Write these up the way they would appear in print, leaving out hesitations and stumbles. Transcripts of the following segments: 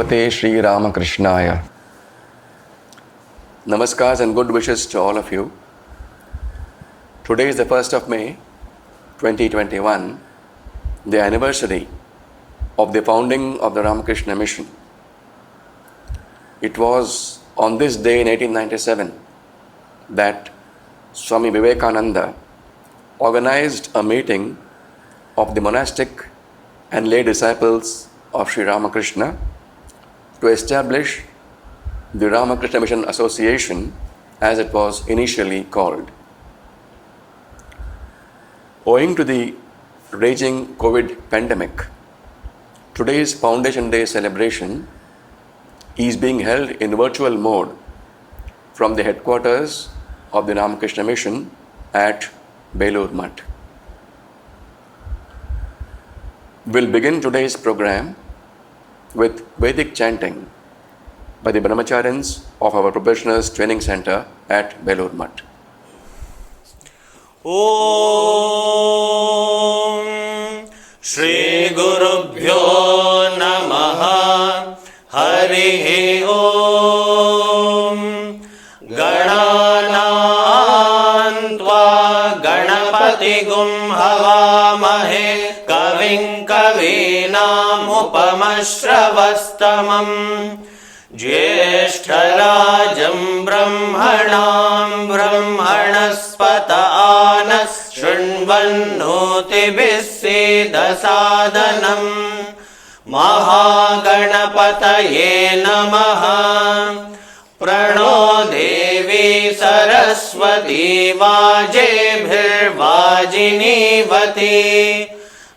Bhagavate Sri Ramakrishnaya. Namaskars and good wishes to all of you. Today is the 1st of May 2021, the anniversary of the founding of the Ramakrishna Mission. It was on this day in 1897 that Swami Vivekananda organized a meeting of the monastic and lay disciples of Sri Ramakrishna to establish the Ramakrishna Mission Association, as it was initially called. Owing to the raging COVID pandemic, today's Foundation Day celebration is being held in virtual mode from the headquarters of the Ramakrishna Mission at Belur Mutt. We'll begin today's program with Vedic chanting by the Brahmacharins of our Professionals Training Center at Belur Mutt. Om Shri Gurubhyo Namaha Harihi Om Gananam Tva Ganapati Gum Havamahe Kavim Kavinam Upamashravastamam Jyeshtarajam Brahmanam Brahmanaspata Anas Shunvannoti Bissidasadanam Mahaganapataye Namaha Prano Devi Saraswati Vajebhirvajinivati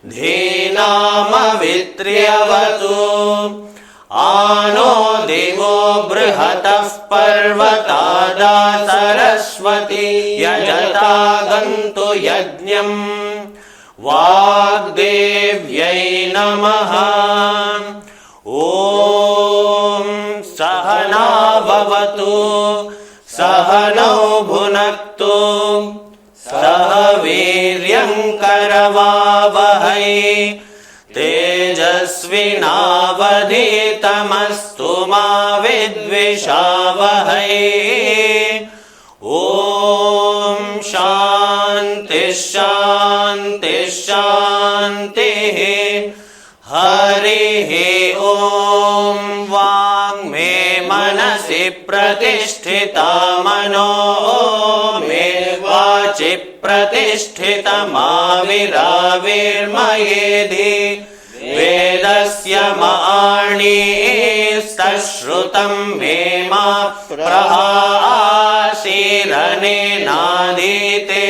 Dhinamavitriyavatu Ano Devo Brihataf Parvatada Saraswati Yajata Gantu Yajñam Vagdevyai Namaha Om Sahana Bhavatu Sahanau Bhunaktu Sahaviryam Karavavahai Tejasvinavadhitamastu ma vidvishavahai Om Shanti Shanti Shanti Harihi Om Vang me manasi pratisthita mano me vachi pratisthita maviravirmayedhi Vedasya maani stashrutam me ma prahasirane nadite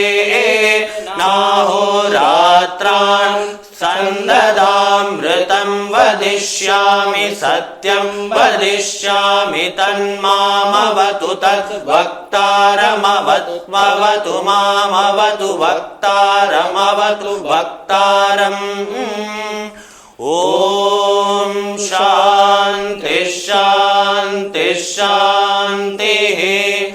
nahoratran Sandadamritam vadishyami satyam vadishyami tanmamavatu tad vaktaramavatu mamavatu vaktaramavatu vaktaram Om Shanti Shanti Shanti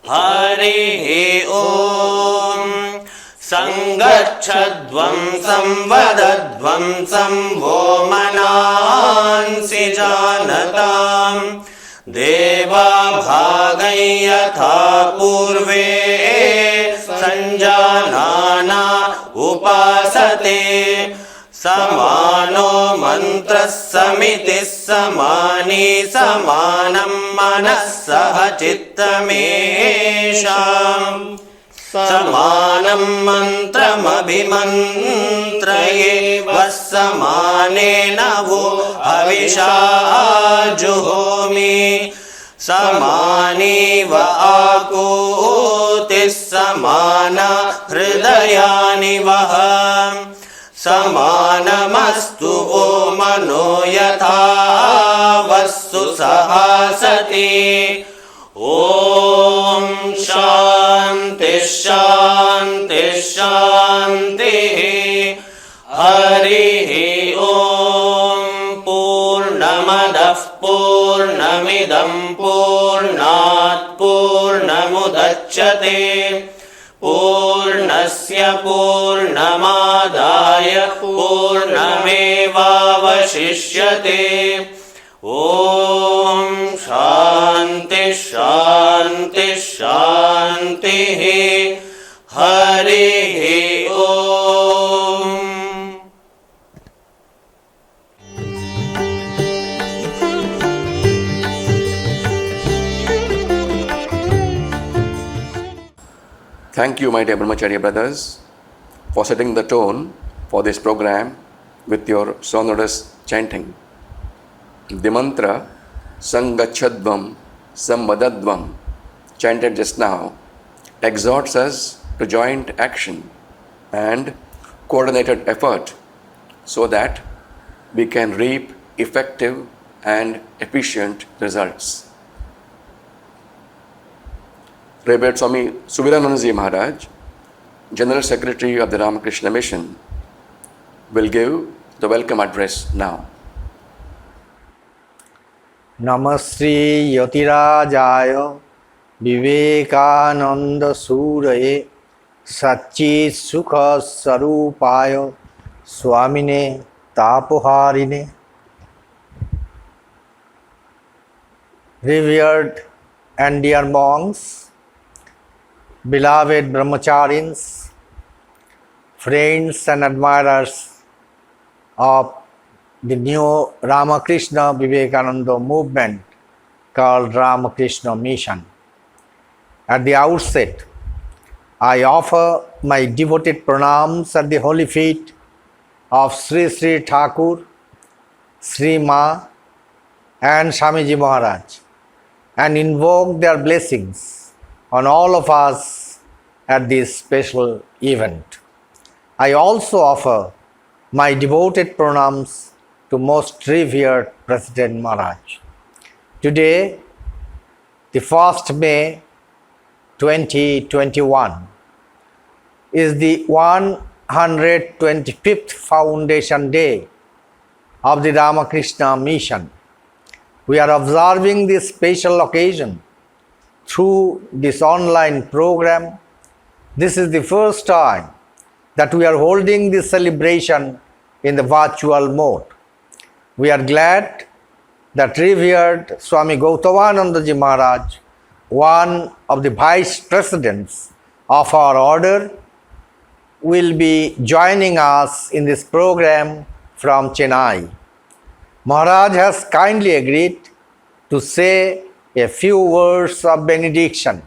Harihi Om Sangachadvam samvadadvam samvo manansi janatam Deva bhagayatha purve sanjanana upasate Samano mantras samitis samani samanam manassaha chittamesham Samanam mantram abhimantraye vassamanena vo avisha juhomi Samani va akutis samana hridayani vaham Samanamastu o mano yatha vassu sahasati Om Shanti Shanti Shanti Harihi Om Purnamadah Purnamidam Purnat Purnamudachyate Purnasya Purnamadaya Purnamevavashishyate ॐ शान्ति शान्ति शान्तिः हरिः ॐ Thank you, my dear Brahmacharya brothers, for setting the tone for this program with your sonorous chanting. The mantra Sangachadvam Samvadadvam, chanted just now, exhorts us to joint action and coordinated effort so that we can reap effective and efficient results. Revered Swami Suviranandaji Maharaj, General Secretary of the Ramakrishna Mission, will give the welcome address now. Namaste Yatirajaya Vivekananda Suraye Satchit Sukha Sarupaya Swamine Tapoharine. Revered and dear monks, beloved brahmacharis, friends and admirers of the new Ramakrishna Vivekananda movement called Ramakrishna Mission. At the outset, I offer my devoted pranams at the holy feet of Sri Sri Thakur, Sri Ma and Swamiji Maharaj and invoke their blessings on all of us at this special event. I also offer my devoted pranams to most revered President Maharaj. Today, the 1st May 2021, is the 125th Foundation Day of the Ramakrishna Mission. We are observing this special occasion through this online program. This is the first time that we are holding this celebration in the virtual mode. We are glad that revered Swami Gautamanandaji Maharaj, one of the vice presidents of our order, will be joining us in this program from Chennai. Maharaj has kindly agreed to say a few words of benediction.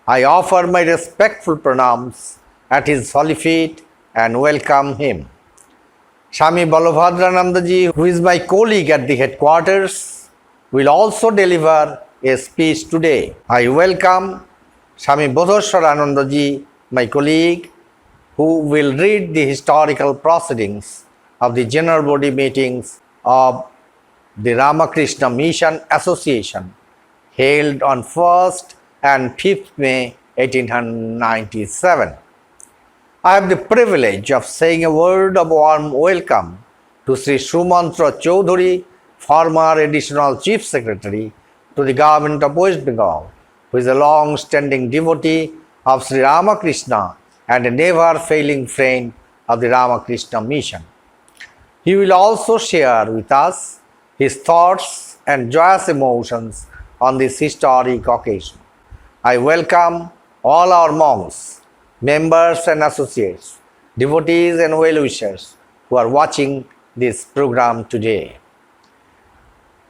I offer my respectful pranams at his holy feet and welcome him. Swami Balabhadranandaji, who is my colleague at the headquarters, will also deliver a speech today. I welcome Swami Bodheswaranandaji, my colleague, who will read the historical proceedings of the general body meetings of the Ramakrishna Mission Association held on 1st and 5th May 1897. I have the privilege of saying a word of warm welcome to Sri Sumantra Chaudhary, former Additional Chief Secretary to the Government of West Bengal, who is a long-standing devotee of Sri Ramakrishna and a never-failing friend of the Ramakrishna Mission. He will also share with us his thoughts and joyous emotions on this historic occasion. I welcome all our monks, members and associates, devotees and well-wishers who are watching this program today.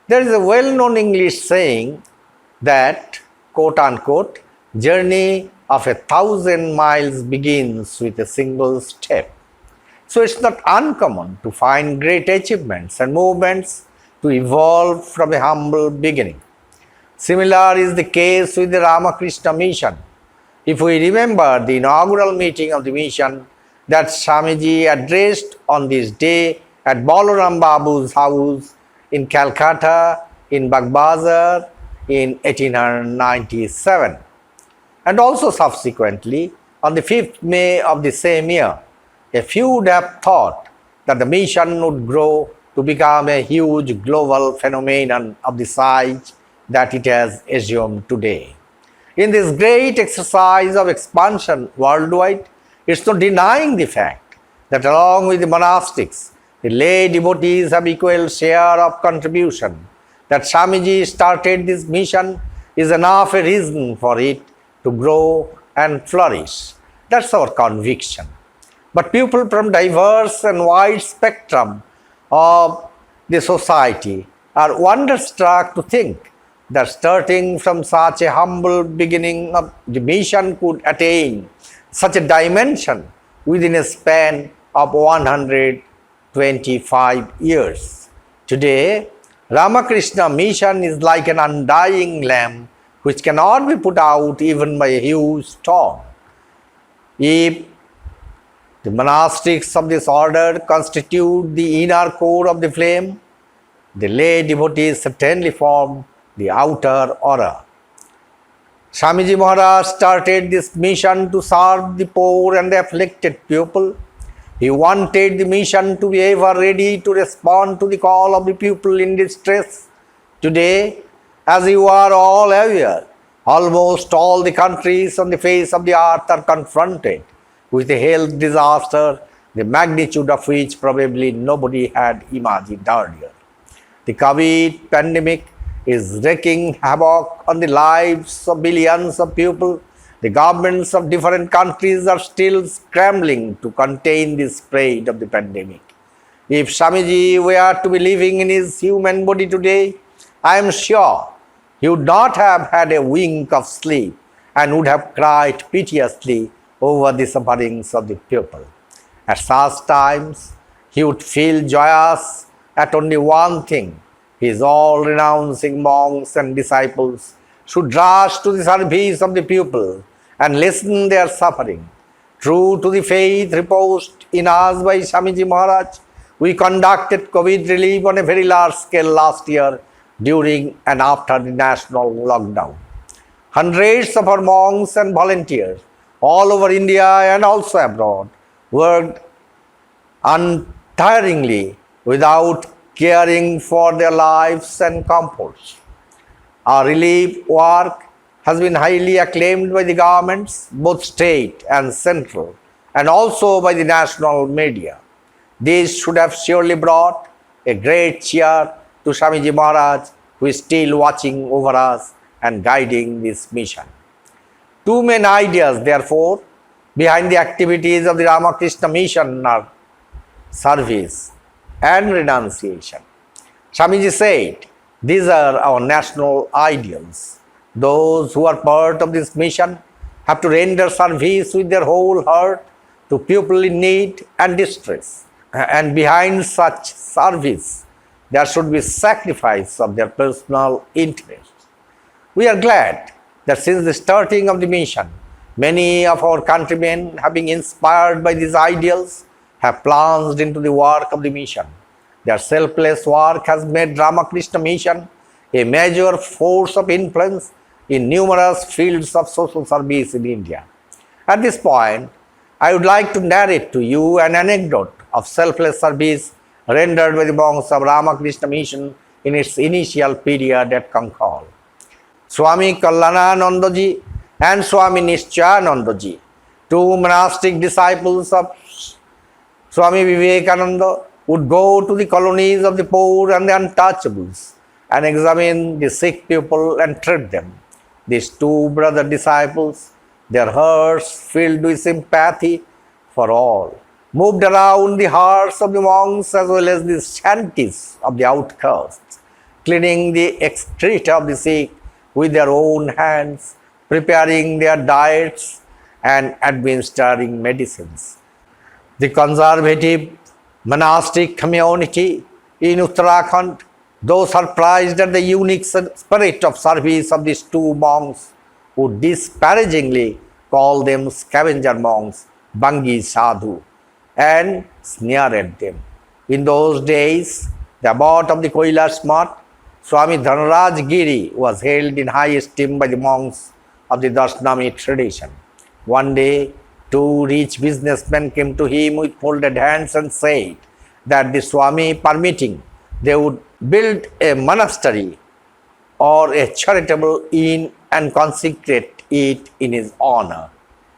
There is a well-known English saying that, quote-unquote, journey of 1,000 miles begins with a single step. So it's not uncommon to find great achievements and movements to evolve from a humble beginning. Similar is the case with the Ramakrishna Mission. If we remember the inaugural meeting of the mission that Swamiji addressed on this day at Balaram Babu's house in Calcutta, in Bagbazar, in 1897, and also subsequently on the 5th May of the same year, a few would have thought that the mission would grow to become a huge global phenomenon of the size that it has assumed today. In this great exercise of expansion worldwide, it's no denying the fact that along with the monastics, the lay devotees have equal share of contribution that Swamiji started this mission is enough a reason for it to grow and flourish. That's our conviction. But people from diverse and wide spectrum of the society are wonderstruck to think that starting from such a humble beginning of the mission could attain such a dimension within a span of 125 years. Today, Ramakrishna Mission is like an undying lamp which cannot be put out even by a huge storm. If the monastics of this order constitute the inner core of the flame, the lay devotees certainly form the outer aura. Swamiji Maharaj started this mission to serve the poor and the afflicted people. He wanted the mission to be ever ready to respond to the call of the people in distress. Today, as you are all aware, almost all the countries on the face of the earth are confronted with a health disaster, the magnitude of which probably nobody had imagined earlier. The COVID pandemic is wreaking havoc on the lives of billions of people. The governments of different countries are still scrambling to contain the spread of the pandemic. If Swamiji were to be living in his human body today, I am sure he would not have had a wink of sleep and would have cried piteously over the sufferings of the people. At such times, he would feel joyous at only one thing: his all-renouncing monks and disciples should rush to the service of the people and lessen their suffering. True to the faith reposed in us by Swamiji Maharaj, we conducted COVID relief on a very large scale last year during and after the national lockdown. Hundreds of our monks and volunteers all over India and also abroad worked untiringly without caring for their lives and comforts. Our relief work has been highly acclaimed by the governments, both state and central, and also by the national media. This should have surely brought a great cheer to Swamiji Maharaj, who is still watching over us and guiding this mission. Two main ideas, therefore, behind the activities of the Ramakrishna Mission are service and renunciation. Swamiji said, these are our national ideals. Those who are part of this mission have to render service with their whole heart to people in need and distress. And behind such service, there should be sacrifice of their personal interests. We are glad that since the starting of the mission, many of our countrymen, having inspired by these ideals, have plunged into the work of the mission. Their selfless work has made Ramakrishna Mission a major force of influence in numerous fields of social service in India. At this point, I would like to narrate to you an anecdote of selfless service rendered by the monks of Ramakrishna Mission in its initial period at Kankhal. Swami Kalyananandaji and Swami Nishchayanandaji, two monastic disciples of Swami Vivekananda, would go to the colonies of the poor and the untouchables and examine the sick people and treat them. These two brother disciples, their hearts filled with sympathy for all, moved around the hearts of the monks as well as the shanties of the outcasts, cleaning the excreta of the sick with their own hands, preparing their diets and administering medicines. The conservative monastic community in Uttarakhand, though surprised at the unique spirit of service of these two monks, would disparagingly call them scavenger monks, Bangi Sadhu, and sneer at them. In those days, the abbot of the Kailash Math, Swami Dhanaraj Giri, was held in high esteem by the monks of the Darshanami tradition. One day, two rich businessmen came to him with folded hands and said that the Swami permitting, they would build a monastery or a charitable inn and consecrate it in his honor.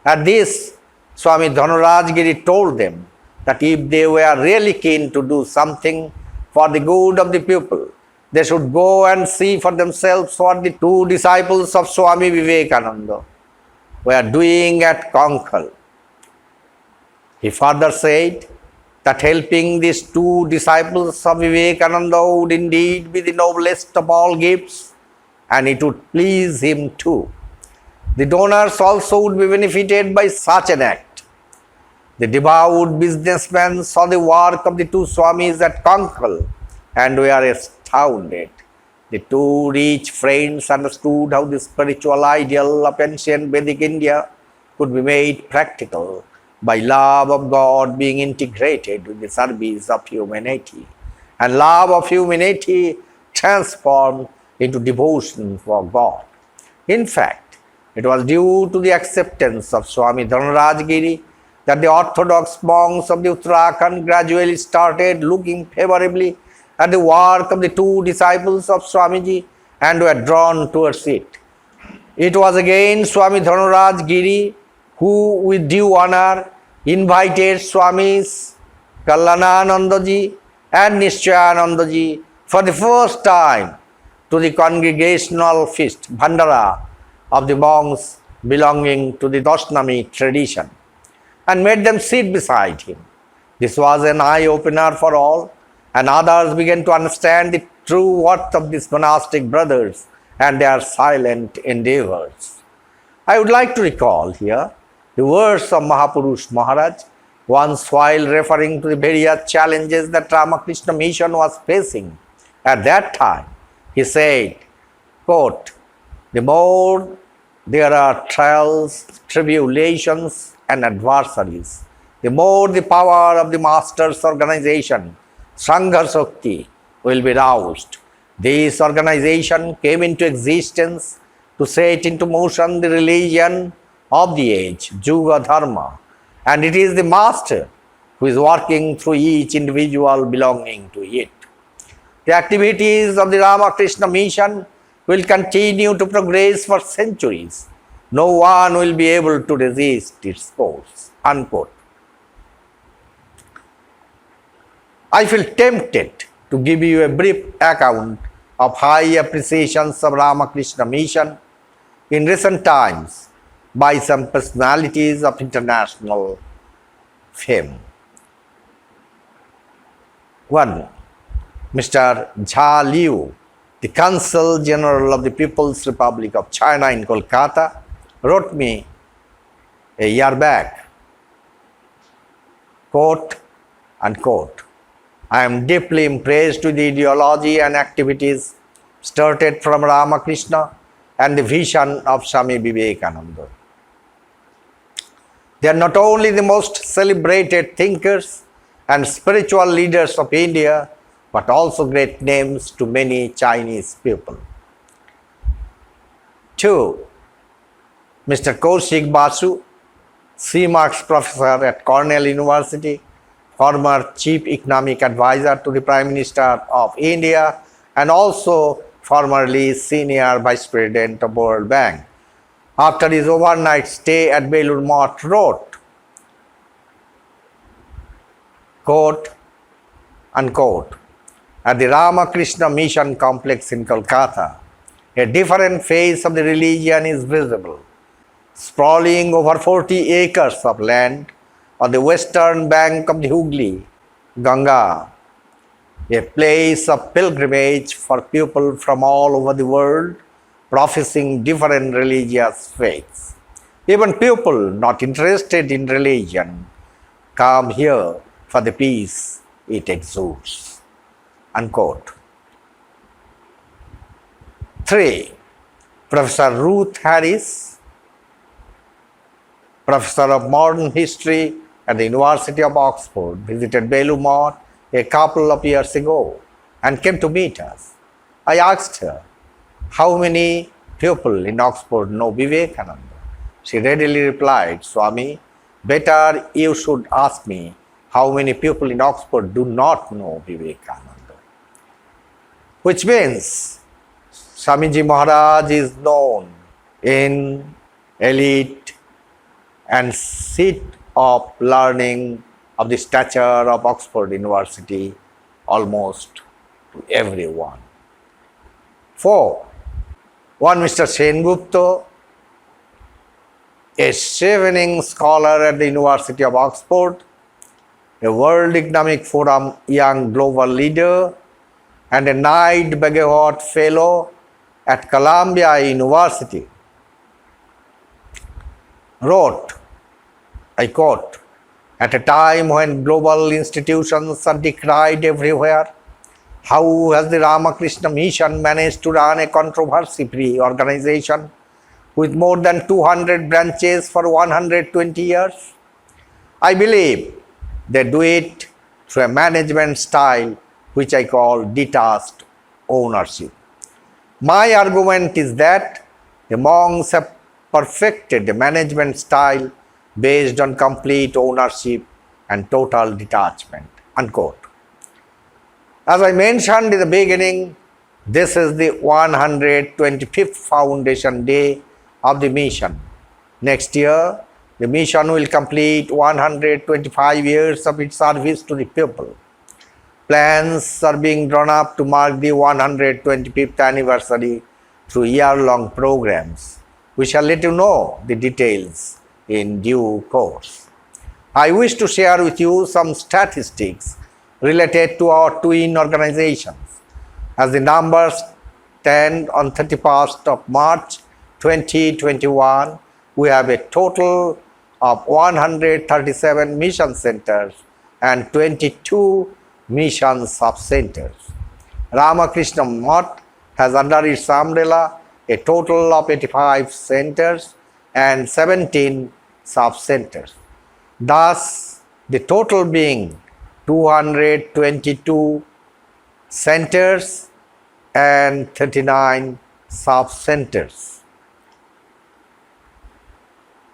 At this, Swami Dhanaraj Giri told them that if they were really keen to do something for the good of the people, they should go and see for themselves what the two disciples of Swami Vivekananda were doing at Konkan. He further said that helping these two disciples of Vivekananda would indeed be the noblest of all gifts, and it would please him too. The donors also would be benefited by such an act. The devout businessmen saw the work of the two Swamis at Konkan and were astounded. The two rich friends understood how the spiritual ideal of ancient Vedic India could be made practical by love of God being integrated with the service of humanity, and love of humanity transformed into devotion for God. In fact, it was due to the acceptance of Swami Dhanaraj Giri that the orthodox monks of the Uttarakhand gradually started looking favorably at the work of the two disciples of Swamiji and were drawn towards it. It was again Swami Dhanaraj Giri who, with due honor, invited Swamis Kalyananandaji and Nishchayanandaji for the first time to the congregational feast, Bhandara, of the monks belonging to the Dashnami tradition, and made them sit beside him. This was an eye-opener for all, and others began to understand the true worth of these monastic brothers and their silent endeavors. I would like to recall here the words of Mahapurush Maharaj, once while referring to the various challenges that Ramakrishna Mission was facing at that time. He said, quote, "The more there are trials, tribulations, and adversaries, the more the power of the Master's organization, Sangha Shakti, will be roused. This organization came into existence to set into motion the religion of the age, Yuga Dharma, and it is the Master who is working through each individual belonging to it. The activities of the Ramakrishna Mission will continue to progress for centuries. No one will be able to resist its course." Unquote. I feel tempted to give you a brief account of high appreciations of Ramakrishna Mission in recent times by some personalities of international fame. 1. Mr. Jia Liu, the Consul General of the People's Republic of China in Kolkata, wrote me a year back, quote, unquote, "I am deeply impressed with the ideology and activities started from Ramakrishna and the vision of Swami Vivekananda. They are not only the most celebrated thinkers and spiritual leaders of India, but also great names to many Chinese people." 2. Mr. Kaushik Basu, C-Marks professor at Cornell University, former chief economic advisor to the Prime Minister of India, and also formerly senior vice president of World Bank, after his overnight stay at Belur Math, wrote, quote, unquote, "At the Ramakrishna Mission Complex in Kolkata, a different face of the religion is visible. Sprawling over 40 acres of land on the western bank of the Hooghly, Ganga, a place of pilgrimage for people from all over the world professing different religious faiths. Even people not interested in religion come here for the peace it exudes." Unquote. 3. Professor Ruth Harris, professor of modern history at the University of Oxford, visited Belur Math a couple of years ago and came to meet us. I asked her how many people in Oxford know Vivekananda. She readily replied, "Swami, better you should ask me how many people in Oxford do not know Vivekananda." Which means Swamiji Maharaj is known in elite and seat of learning of the stature of Oxford University almost to everyone. 4. One Mr. Sengupta, a chevening scholar at the University of Oxford, a World Economic Forum young global leader, and a Knight Bagehot Fellow at Columbia University, wrote, I quote, "At a time when global institutions are decried everywhere, how has the Ramakrishna Mission managed to run a controversy-free organization with more than 200 branches for 120 years? I believe they do it through a management style which I call detached ownership. My argument is that the monks have perfected a management style based on complete ownership and total detachment." Unquote. As I mentioned in the beginning, this is the 125th Foundation Day of the mission. Next year, the mission will complete 125 years of its service to the people. Plans are being drawn up to mark the 125th anniversary through year-long programs. We shall let you know the details in due course. I wish to share with you some statistics related to our twin organizations. As the numbers stand on 31st of March 2021, we have a total of 137 mission centers and 22 mission sub-centers. Ramakrishna Math has under its umbrella a total of 85 centers and 17 sub-centers. Thus, the total being 222 centers and 39 sub-centers.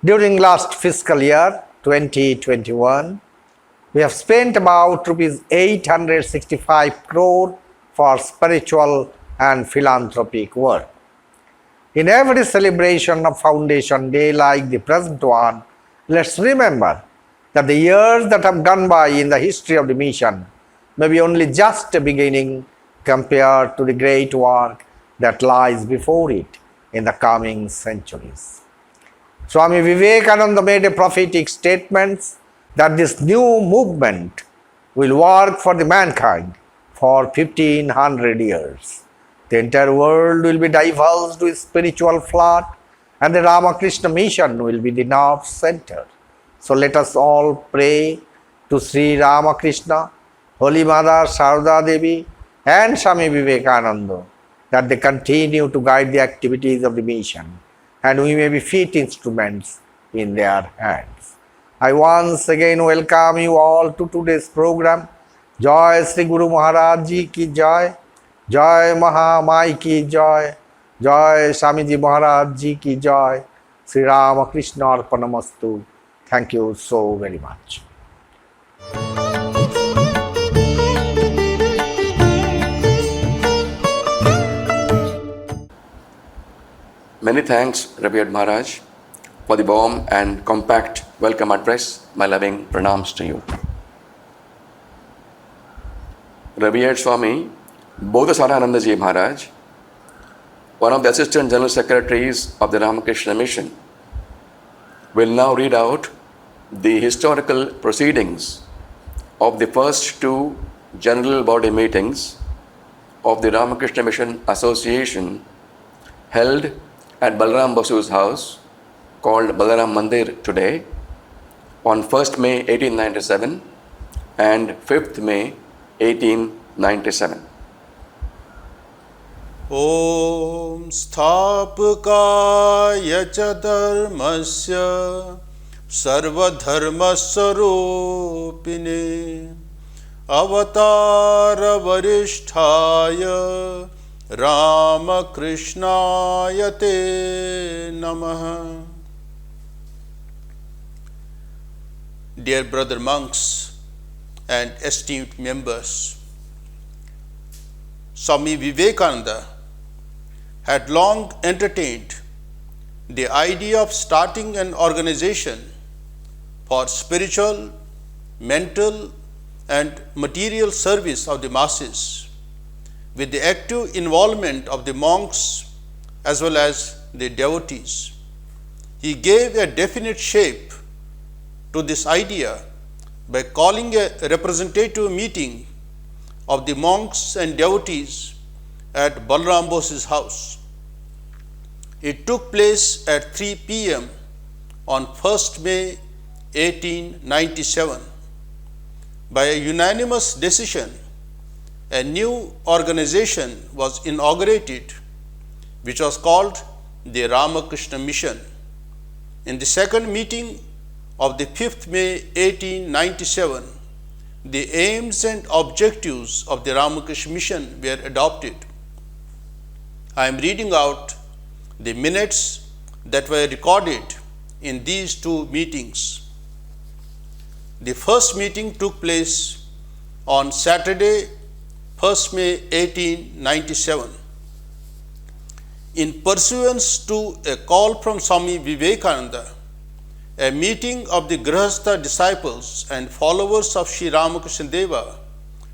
During last fiscal year 2021, we have spent about rupees 865 crore for spiritual and philanthropic work. In every celebration of Foundation Day like the present one, let's remember that the years that have gone by in the history of the mission may be only just a beginning compared to the great work that lies before it in the coming centuries. Swami Vivekananda made a prophetic statement that this new movement will work for the mankind for 1500 years. The entire world will be divulged with spiritual flood, and the Ramakrishna Mission will be the nerve center. So let us all pray to Sri Ramakrishna, Holy Mother Sarada Devi, and Swami Vivekananda that they continue to guide the activities of the mission, and we may be fit instruments in their hands. I once again welcome you all to today's program. Jai Sri Guru Maharaj Ji ki Jai, Jai Mahamai ki Jai, Jai Swamiji Maharaj Ji ki Jai, Sri Ramakrishna Arpanamastu. Thank you so very much. Many thanks, Revered Maharaj, for the warm and compact welcome address. My loving pranams to you. Revered Swami Bodhisattvananda Ji Maharaj, one of the Assistant General Secretaries of the Ramakrishna Mission, will now read out the historical proceedings of the first two general body meetings of the Ramakrishna Mission Association held at Balaram Basu's house, called Balaram Mandir today, on 1st May 1897 and 5th May 1897. ॐ स्थापकाय च धर्मस्य सर्वधर्मस्वरूपिणे अवतारवरिष्ठाय रामकृष्णाय ते नमः. Dear brother monks and esteemed members, Swami Vivekananda had long entertained the idea of starting an organization for spiritual, mental, and material service of the masses, with the active involvement of the monks as well as the devotees. He gave a definite shape to this idea by calling a representative meeting of the monks and devotees at Balram Bose's house. It took place at 3 p.m. on 1st May 1897. By a unanimous decision, a new organization was inaugurated, which was called the Ramakrishna Mission. In the second meeting of the 5th May 1897, the aims and objectives of the Ramakrishna Mission were adopted. I am reading out the minutes that were recorded in these two meetings. The first meeting took place on Saturday, 1st May 1897. In pursuance to a call from Swami Vivekananda, a meeting of the Grihastha disciples and followers of Sri Ramakrishna Deva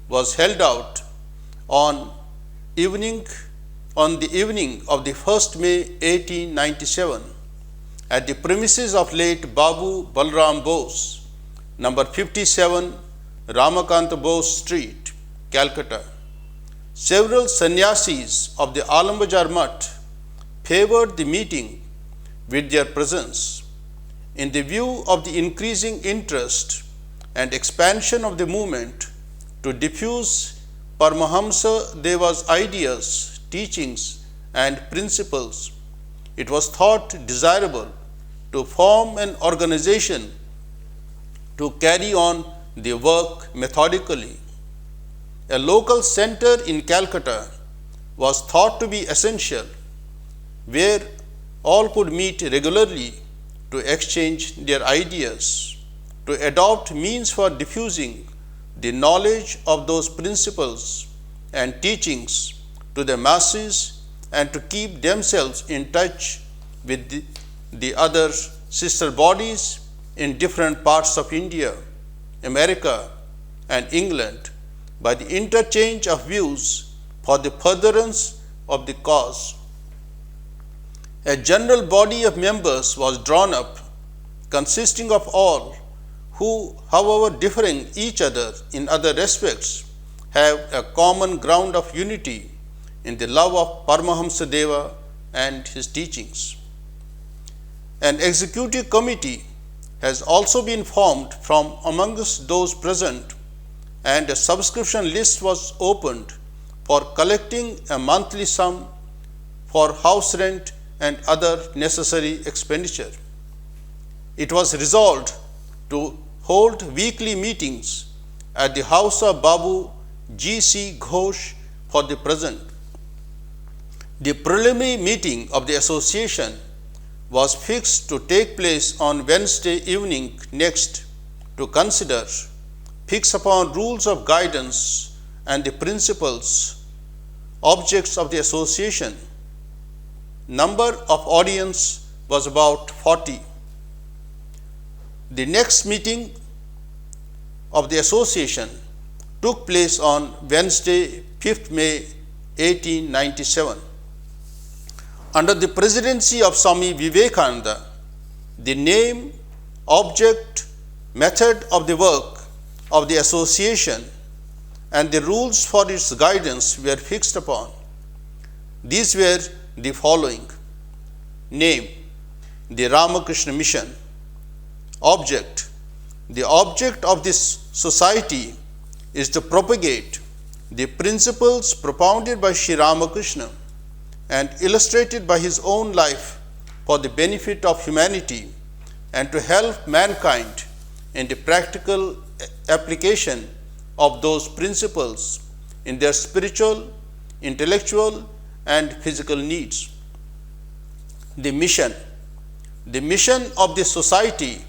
was held out on the evening of the 1st May 1897 at the premises of late Babu Balram Bose, number 57 Ramakant Bose Street, Calcutta. Several sannyasis of the Alambazar Mutt favored the meeting with their presence. In the view of the increasing interest and expansion of the movement to diffuse Paramahamsa Deva's ideas, teachings and principles, it was thought desirable to form an organization to carry on the work methodically. A local center in Calcutta was thought to be essential, where all could meet regularly to exchange their ideas, to adopt means for diffusing the knowledge of those principles and teachings to the masses, and to keep themselves in touch with the other sister bodies in different parts of India, America, and England by the interchange of views for the furtherance of the cause. A general body of members was drawn up, consisting of all who, however differing each other in other respects, have a common ground of unity in the love of Paramahamsa Deva and his teachings. An executive committee has also been formed from amongst those present, and a subscription list was opened for collecting a monthly sum for house rent and other necessary expenditure. It was resolved to hold weekly meetings at the house of Babu G.C. Ghosh for the present. The preliminary meeting of the association was fixed to take place on Wednesday evening next to consider, fix upon rules of guidance and the principles, objects of the association. Number of audience was about 40. The next meeting of the association took place on Wednesday, 5th May 1897. Under the presidency of Swami Vivekananda, the name, object, method of the work of the association and the rules for its guidance were fixed upon. These were the following: name, the Ramakrishna Mission. Object, the object of this society is to propagate the principles propounded by Sri Ramakrishna and illustrated by his own life for the benefit of humanity, and to help mankind in the practical application of those principles in their spiritual, intellectual, and physical needs. The mission of this society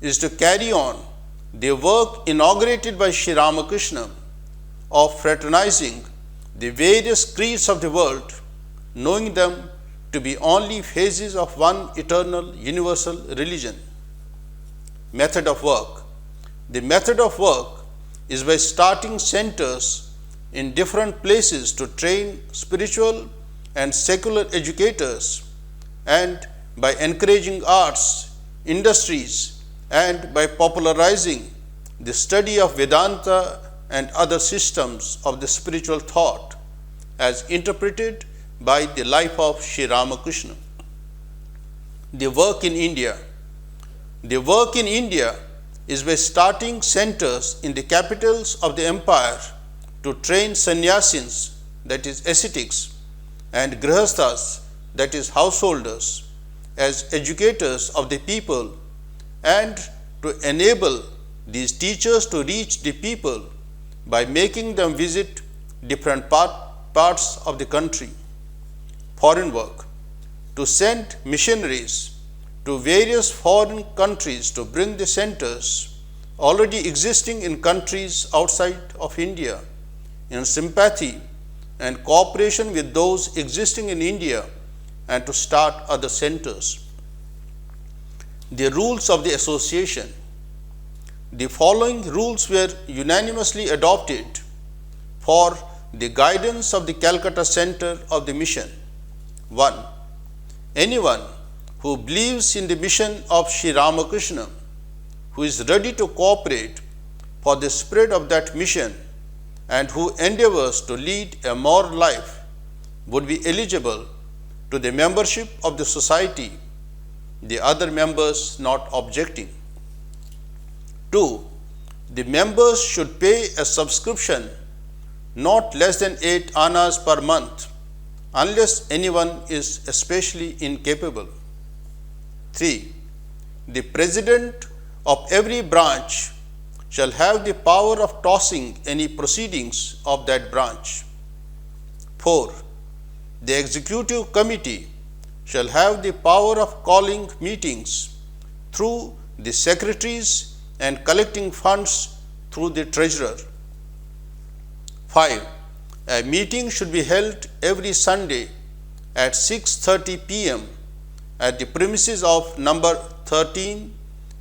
is to carry on the work inaugurated by Sri Ramakrishna of fraternizing the various creeds of the world, knowing them to be only phases of one eternal universal religion. Method of work. The method of work is by starting centers in different places to train spiritual and secular educators, and by encouraging arts, industries, and by popularizing the study of Vedanta and other systems of the spiritual thought as interpreted by the life of Sri Ramakrishna. The work in India. The work in India is by starting centers in the capitals of the empire to train sannyasins, that is ascetics, and grihasthas, that is householders, as educators of the people, and to enable these teachers to reach the people by making them visit different parts of the country. Foreign work. To send missionaries to various foreign countries to bring the centers already existing in countries outside of India in sympathy and cooperation with those existing in India, and to start other centers. The rules of the association. The following rules were unanimously adopted for the guidance of the Calcutta Center of the Mission. 1. Anyone who believes in the mission of Sri Ramakrishna, who is ready to cooperate for the spread of that mission, and who endeavors to lead a moral life, would be eligible to the membership of the society, the other members not objecting. 2. The members should pay a subscription not less than 8 annas per month, unless anyone is especially incapable. 3. The president of every branch shall have the power of tossing any proceedings of that branch. 4. The executive committee shall have the power of calling meetings through the secretaries and collecting funds through the treasurer. 5. A meeting should be held every Sunday at 6:30 p.m. at the premises of number 13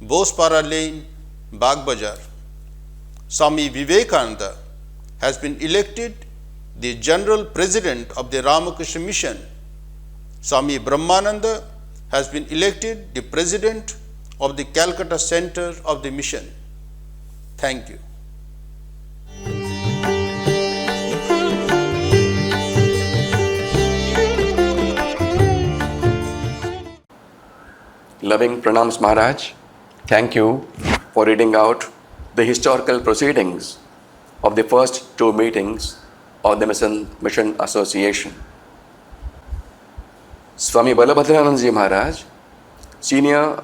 Bospara Lane, Bagbajar. Swami Vivekananda has been elected the General President of the Ramakrishna Mission. Swami Brahmananda has been elected the President of the Calcutta Center of the Mission. Thank you. Loving Pranams Maharaj, thank you for reading out the historical proceedings of the first two meetings of the Mission Association. Swami Balabhadranandaji Maharaj, Senior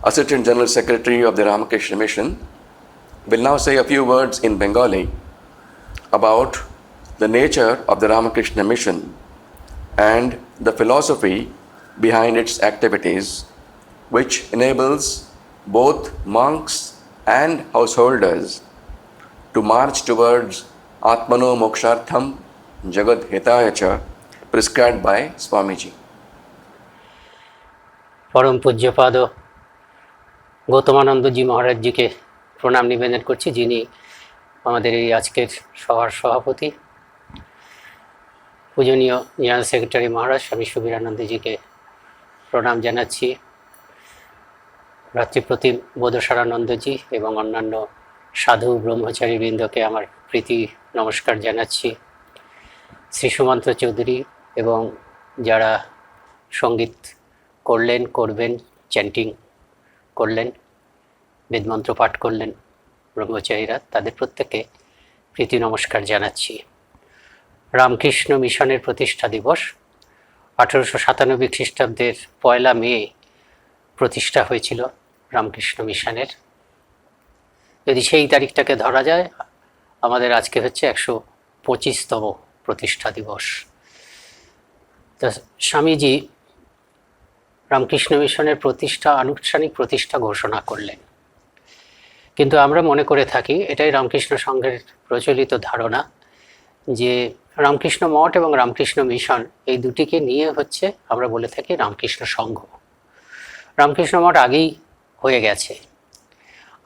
Assistant General Secretary of the Ramakrishna Mission, will now say a few words in Bengali about the nature of the Ramakrishna Mission and the philosophy behind its activities, which enables both monks and householders to march towards Atmano Mokshartham Jagad Hitaya Cha prescribed by Swamiji. परम पूज्यपाद गौतमानंद जी महाराज जी के प्रणाम निवेदन करছি, যিনি আমাদের এই আজকের সভার সভাপতি। পূজনীয় জেনারেল সেক্রেটারি মহারাজ স্বামী সুবীরানন্দজিকে প্রণাম জানাচ্ছি। ভ্রাতৃপ্রতিম বোধসারানন্দজি এবং অন্যান্য সাধু ব্রহ্মচারী বৃন্দকে আমার প্রীতি নমস্কার জানাচ্ছি। শ্রী সুমন্ত চৌধুরী এবং যারা সঙ্গীত করলেন, করবেন, চ্যান্টিং করলেন, বেদমন্ত্র পাঠ করলেন ব্রহ্মচারীরা, তাদের প্রত্যেকে প্রীতি নমস্কার জানাচ্ছি। রামকৃষ্ণ মিশনের প্রতিষ্ঠা দিবস 1897 খ্রিস্টাব্দের 1 মে প্রতিষ্ঠা হয়েছিল রামকৃষ্ণ মিশনের। যদি সেই তারিখটাকে ধরা যায়, আমাদের আজকে হচ্ছে 125তম প্রতিষ্ঠা দিবস। তা স্বামীজি রামকৃষ্ণ মিশনের আনুষ্ঠানিক প্রতিষ্ঠা ঘোষণা করলেন, কিন্তু আমরা মনে করে থাকি, এটাই রামকৃষ্ণ সংঘের প্রচলিত ধারণা, যে রামকৃষ্ণ মঠ এবং রামকৃষ্ণ মিশন এই দুটিকে নিয়ে হচ্ছে আমরা বলে থাকি রামকৃষ্ণ সংঘ। রামকৃষ্ণ মঠ আগেই হয়ে গেছে।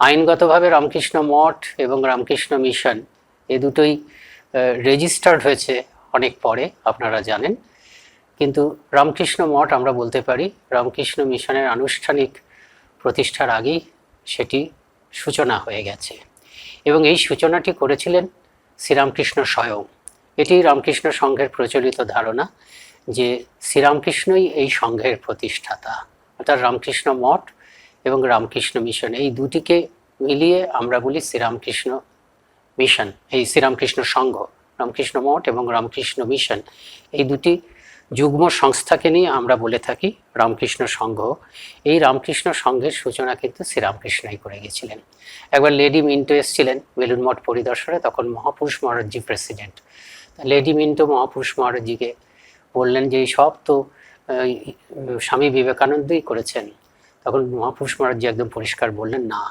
আইনগতভাবে রামকৃষ্ণ মঠ এবং রামকৃষ্ণ মিশন এ দুটোই রেজিস্টার্ড হয়েছে অনেক পরে, আপনারা জানেন। কিন্তু রামকৃষ্ণ মঠ আমরা বলতে পারি রামকৃষ্ণ মিশনের আনুষ্ঠানিক প্রতিষ্ঠার আগেই সেটি সূচনা হয়ে গেছে, এবং এই সূচনাটি করেছিলেন শ্রীরামকৃষ্ণ স্বয়ং। এটি রামকৃষ্ণ সংঘের প্রচলিত ধারণা যে শ্রীরামকৃষ্ণই এই সংঘের প্রতিষ্ঠাতা, অর্থাৎ রামকৃষ্ণ মঠ এবং রামকৃষ্ণ মিশন এই দুটিকে মিলিয়ে আমরা বলি শ্রীরামকৃষ্ণ মিশন, এই শ্রীরামকৃষ্ণ সংঘ। রামকৃষ্ণ মঠ এবং রামকৃষ্ণ মিশন এই দুটি যুগ্ম সংস্থাকে নিয়ে আমরা বলে থাকি রামকৃষ্ণ সংঘ। এই রামকৃষ্ণ সংঘের সূচনা কিন্তু শ্রীরামকৃষ্ণই করে গেছিলেন। একবার লেডি মিন্টো এসেছিলেন বেলুড় মঠ পরিদর্শনে, তখন মহাপুরুষ মহারাজজি প্রেসিডেন্ট। লেডি মিন্টো মহাপুরুষ মহারাজজিকে বললেন যে এই সব তো স্বামী বিবেকানন্দই করেছেন। তখন মহাপুরুষ মহারাজজি একদম পরিষ্কার বললেন, না,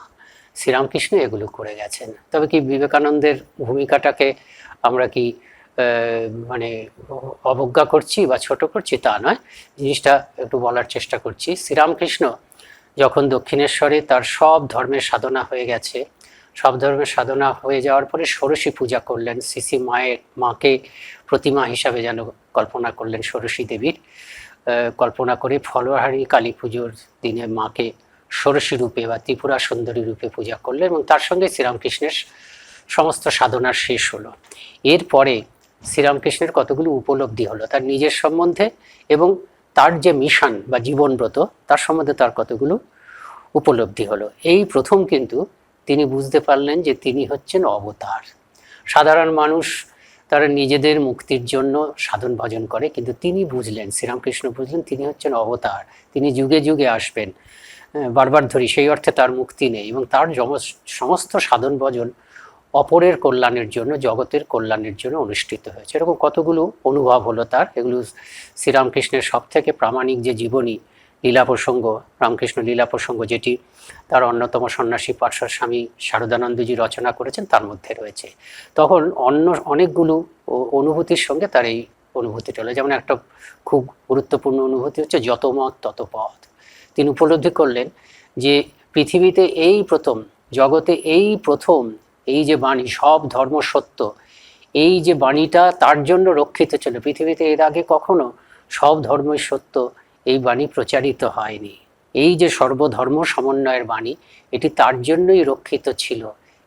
শ্রীরামকৃষ্ণ এগুলো করে গেছেন। তবে কি বিবেকানন্দের ভূমিকাটাকে আমরা কি মানে অবজ্ঞা করছি বা ছোট করছি তা নয়, জিনিসটা একটু বলার চেষ্টা করছি। শ্রীরামকৃষ্ণ যখন দক্ষিণেশ্বরে তার সব ধর্মের সাধনা হয়ে গেছে, সব ধর্মের সাধনা হয়ে যাওয়ার পরে ষোড়শী পূজা করলেন, শ্রী মাকে প্রতিমা হিসাবে যেন কল্পনা করলেন, ষোড়শী দেবীর কল্পনা করে ফলহারি কালী পুজোর দিনে মাকে ষোড়শী রূপে বা ত্রিপুরা সুন্দরী রূপে পূজা করলেন, এবং তার সঙ্গে শ্রীরামকৃষ্ণের সমস্ত সাধনার শেষ হলো। এরপরে শ্রীরামকৃষ্ণের কতগুলো উপলব্ধি হলো তার নিজের সম্বন্ধে, এবং তার যে মিশন বা জীবনব্রত তার সম্বন্ধে তার কতগুলো উপলব্ধি হলো। এই প্রথম কিন্তু তিনি বুঝতে পারলেন যে তিনি হচ্ছেন অবতার। সাধারণ মানুষ তারা নিজেদের মুক্তির জন্য সাধন ভজন করে, কিন্তু তিনি বুঝলেন, শ্রীরামকৃষ্ণ বুঝলেন তিনি হচ্ছেন অবতার, তিনি যুগে যুগে আসবেন। বারবার ধরি সেই অর্থে তার মুক্তি নেই, এবং তার সমস্ত সাধন ভজন অপরের কল্যাণের জন্য, জগতের কল্যাণের জন্য অনুষ্ঠিত হয়েছে। এরকম কতগুলো অনুভব হলো তার। এগুলো শ্রীরামকৃষ্ণের সব থেকে প্রামাণিক যে জীবনী লীলা প্রসঙ্গ, রামকৃষ্ণ লীলা প্রসঙ্গ, যেটি তার অন্যতম সন্ন্যাসী পার্শ্ব স্বামী শারদানন্দজি রচনা করেছেন, তার মধ্যে রয়েছে। তখন অনেকগুলো অনুভূতির সঙ্গে তার এই অনুভূতিটা হলো। যেমন একটা খুব গুরুত্বপূর্ণ অনুভূতি হচ্ছে যত মত তত পথ। তিনি উপলব্ধি করলেন যে পৃথিবীতে এই প্রথম, জগতে এই প্রথম এই যে বাণী সব ধর্ম সত্য, এই যে বাণীটা তার জন্য রক্ষিত ছিল। পৃথিবীতে এর আগে কখনো সব ধর্মই সত্য এই বাণী প্রচারিত হয়নি। এই যে সর্বধর্ম সমন্বয়ের বাণী, এটি তার জন্যই রক্ষিত ছিল,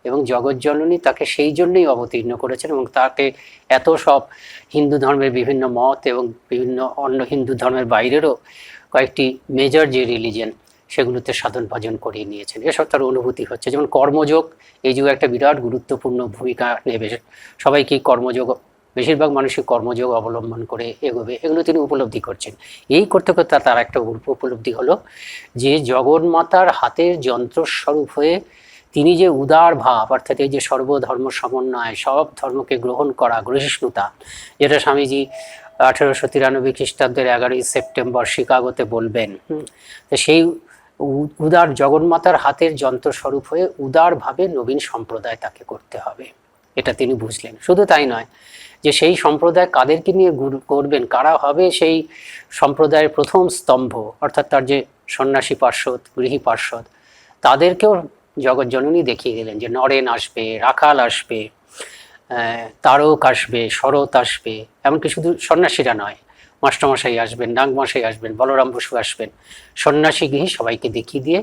এবং জগৎজননী তাকে সেই জন্যই অবতীর্ণ করেছেন, এবং তাকে এত সব হিন্দু ধর্মের বিভিন্ন মত এবং বিভিন্ন অন্য হিন্দু ধর্মের বাইরেরও কয়েকটি মেজর যে রিলিজিয়ন সেগুলোতে সাধন ভজন করিয়ে নিয়েছেন। এসব তার অনুভূতি হচ্ছে। যেমন কর্মযোগ এই যুগে একটা বিরাট গুরুত্বপূর্ণ ভূমিকা নেবে। সবাইকেই কর্মযোগ, বেশিরভাগ মানুষই কর্মযোগ অবলম্বন করে এগোবে, এগুলো তিনি উপলব্ধি করছেন। এই করতে করতে তার একটা উপলব্ধি হলো যে জগন্মাতার হাতের যন্ত্রস্বরূপ হয়ে তিনি যে উদার ভাব, অর্থাৎ এই যে সর্বধর্ম সমন্বয়, সব ধর্মকে গ্রহণ করা, গ্রহিষ্ণুতা, যেটা স্বামীজি 1893 খ্রিস্টাব্দের 11ই সেপ্টেম্বর শিকাগোতে বলবেন, তো সেই উদার জগন্মাতার হাতের যন্ত্রস্বরূপ হয়ে উদারভাবে নবীন সম্প্রদায় তাকে করতে হবে, এটা তিনি বুঝলেন। শুধু তাই নয়, যে সেই সম্প্রদায় কাদেরকে নিয়ে করবেন, কারা হবে সেই সম্প্রদায়ের প্রথম স্তম্ভ, অর্থাৎ তার যে সন্ন্যাসী পার্ষদ, গৃহী পার্ষদ, তাদেরকেও জগৎজননী দেখিয়ে দিলেন যে নরেন আসবে, রাখাল আসবে, তারক আসবে, শরৎ আসবে। এমনকি শুধু সন্ন্যাসীরা নয়, মাস্টারমশাই আসবেন, নাগমশাই আসবেন, বলরাম বসু আসবেন, সন্ন্যাসী গৃহী সবাইকে দেখিয়ে দিয়ে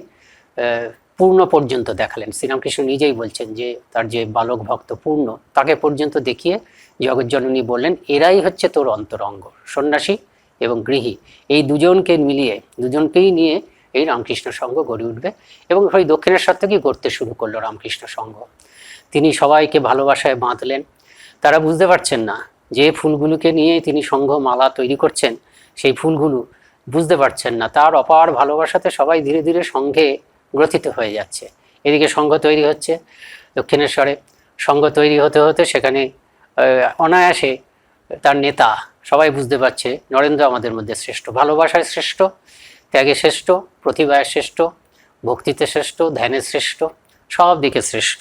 পূর্ণ পর্যন্ত দেখালেন। শ্রীরামকৃষ্ণ নিজেই বলছেন যে তার যে বালক ভক্ত পূর্ণ, তাকে পর্যন্ত দেখিয়ে জগৎজননী বললেন এরাই হচ্ছে তোর অন্তরঙ্গ, সন্ন্যাসী এবং গৃহী। এই দুজনকে মিলিয়ে, দুজনকেই নিয়ে এই রামকৃষ্ণ সংঘ গড়ে উঠবে, এবং ওই দক্ষিণেশ্বর থেকেই গড়তে শুরু করলো রামকৃষ্ণ সংঘ। তিনি সবাইকে ভালোবাসায় বাঁধলেন। তারা বুঝতে পারছেন না যে ফুলগুলোকে নিয়ে তিনি সংঘ মালা তৈরি করছেন, সেই ফুলগুলো বুঝতে পারছেন না। তার অপার ভালোবাসাতে সবাই ধীরে ধীরে সংঘে গ্রথিত হয়ে যাচ্ছে। এদিকে সংঘ তৈরি হচ্ছে দক্ষিণেশ্বরে, সংঘ তৈরি হতে হতে সেখানে অনায়াসে তার নেতা সবাই বুঝতে পারছে নরেন্দ্র আমাদের মধ্যে শ্রেষ্ঠ, ভালোবাসায় শ্রেষ্ঠ, ত্যাগে শ্রেষ্ঠ, প্রতিভায় শ্রেষ্ঠ, ভক্তিতে শ্রেষ্ঠ, ধ্যানে শ্রেষ্ঠ, সব দিকে শ্রেষ্ঠ।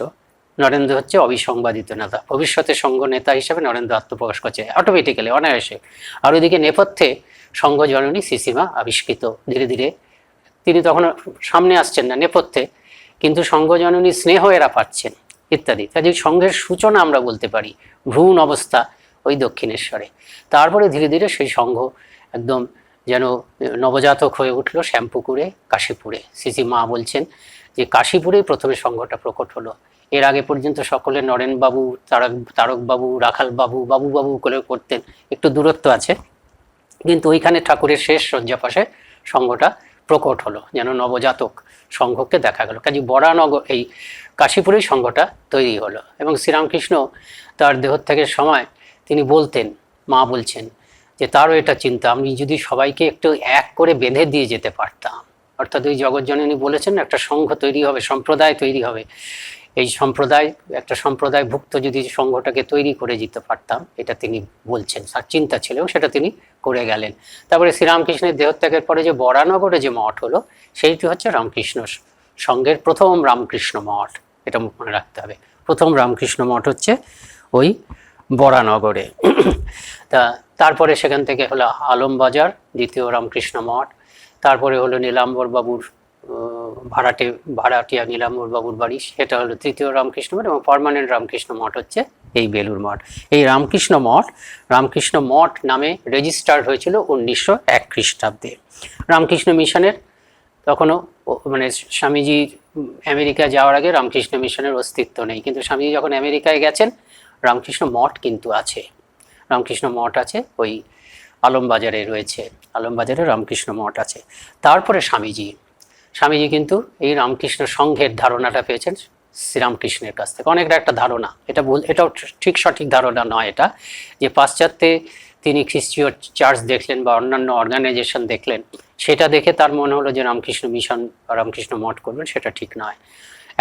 নরেন্দ্র হচ্ছে অবিসংবাদিত নেতা, ভবিষ্যতে সংঘ নেতা হিসেবে নরেন্দ্র আত্মপ্রকাশ করছে অটোমেটিক্যালি, অনায়াসে। আর ওইদিকে নেপথ্যে সংঘ জননী শ্রীসীমা আবিষ্কৃত ধীরে ধীরে। তিনি তখন সামনে আসছেন না, নেপথ্যে, কিন্তু সংঘ জননী স্নেহ এরা পাচ্ছেন, ইত্যাদি। কাজে সংঘের সূচনা আমরা বলতে পারি ভ্রূণ অবস্থা ওই দক্ষিণেশ্বরে। তারপরে ধীরে ধীরে সেই সংঘ একদম যেন নবজাতক হয়ে উঠলো শ্যামপুকুরে, কাশীপুরে। শ্রী মা বলছেন যে কাশীপুরেই প্রথমে সংঘটা প্রকট হলো। এর আগে পর্যন্ত সকলে নরেনবাবু, তারকবাবু, রাখালবাবু, বাবু করে করতেন, একটু দূরত্ব আছে, কিন্তু ওইখানে ঠাকুরের শেষ শয্যাপাশে সংঘটা প্রকট হলো, যেন নবজাতক সংঘকে দেখা গেল। কাজে বরানগর এই কাশীপুরেই সংঘটা তৈরি হলো। এবং শ্রীরামকৃষ্ণ তার দেহত্যাগের সময় তিনি বলতেন, মা বলছেন যে তারও এটা চিন্তা, আমি যদি সবাইকে একটু এক করে বেঁধে দিয়ে যেতে পারতাম, অর্থাৎ ওই জগৎজননী বলেছেন একটা সংঘ তৈরি হবে, সম্প্রদায় তৈরি হবে, এই সম্প্রদায় একটা সম্প্রদায়ভুক্ত যদি সংঘটাকে তৈরি করে যেতে পারতাম, এটা তিনি বলছেন, তার চিন্তা ছিল, সেটা তিনি করে গেলেন। তারপরে শ্রীরামকৃষ্ণের দেহত্যাগের পরে যে বরানগরে যে মঠ হলো, সেইটি হচ্ছে রামকৃষ্ণ সংঘের প্রথম রামকৃষ্ণ মঠ। এটা মনে রাখতে হবে, প্রথম রামকৃষ্ণ মঠ হচ্ছে ওই বরানগরে। তারপরে সেখান থেকে হলো আলমবাজার দ্বিতীয় রামকৃষ্ণ মঠ, তারপরে হলো নীলাম্বর বাবুর ভাড়াটিয়া নীলাম্বর বাবুর বাড়ি, সেটা হলো তৃতীয় রামকৃষ্ণ মঠ, এবং পার্মানেন্ট রামকৃষ্ণ মঠ হচ্ছে এই বেলুর মঠ। এই রামকৃষ্ণ মঠ নামে রেজিস্টার্ড হয়েছিল 1901 খ্রিস্টাব্দে। রামকৃষ্ণ মিশনের তখনও মানে স্বামীজি আমেরিকা যাওয়ার আগে রামকৃষ্ণ মিশনের অস্তিত্ব নেই, কিন্তু স্বামীজি যখন আমেরিকায় গেছেন রামকৃষ্ণ মঠ কিন্তু আছে। রামকৃষ্ণ মঠ আছে ওই আলমবাজারে রয়েছে, আলমবাজারে রামকৃষ্ণ মঠ আছে। তারপরে স্বামীজি কিন্তু এই রামকৃষ্ণ সংঘের ধারণাটা পেয়েছেন শ্রীরামকৃষ্ণের কাছ থেকে। অনেকটা একটা ধারণা, এটাও ঠিক সঠিক ধারণা নয় এটা, যে পাশ্চাত্যে তিনি খ্রিস্টীয় চার্চ দেখলেন বা অন্যান্য অর্গানাইজেশন দেখলেন, সেটা দেখে তার মনে হলো যে রামকৃষ্ণ মিশন বা রামকৃষ্ণ মঠ করবেন, সেটা ঠিক নয়।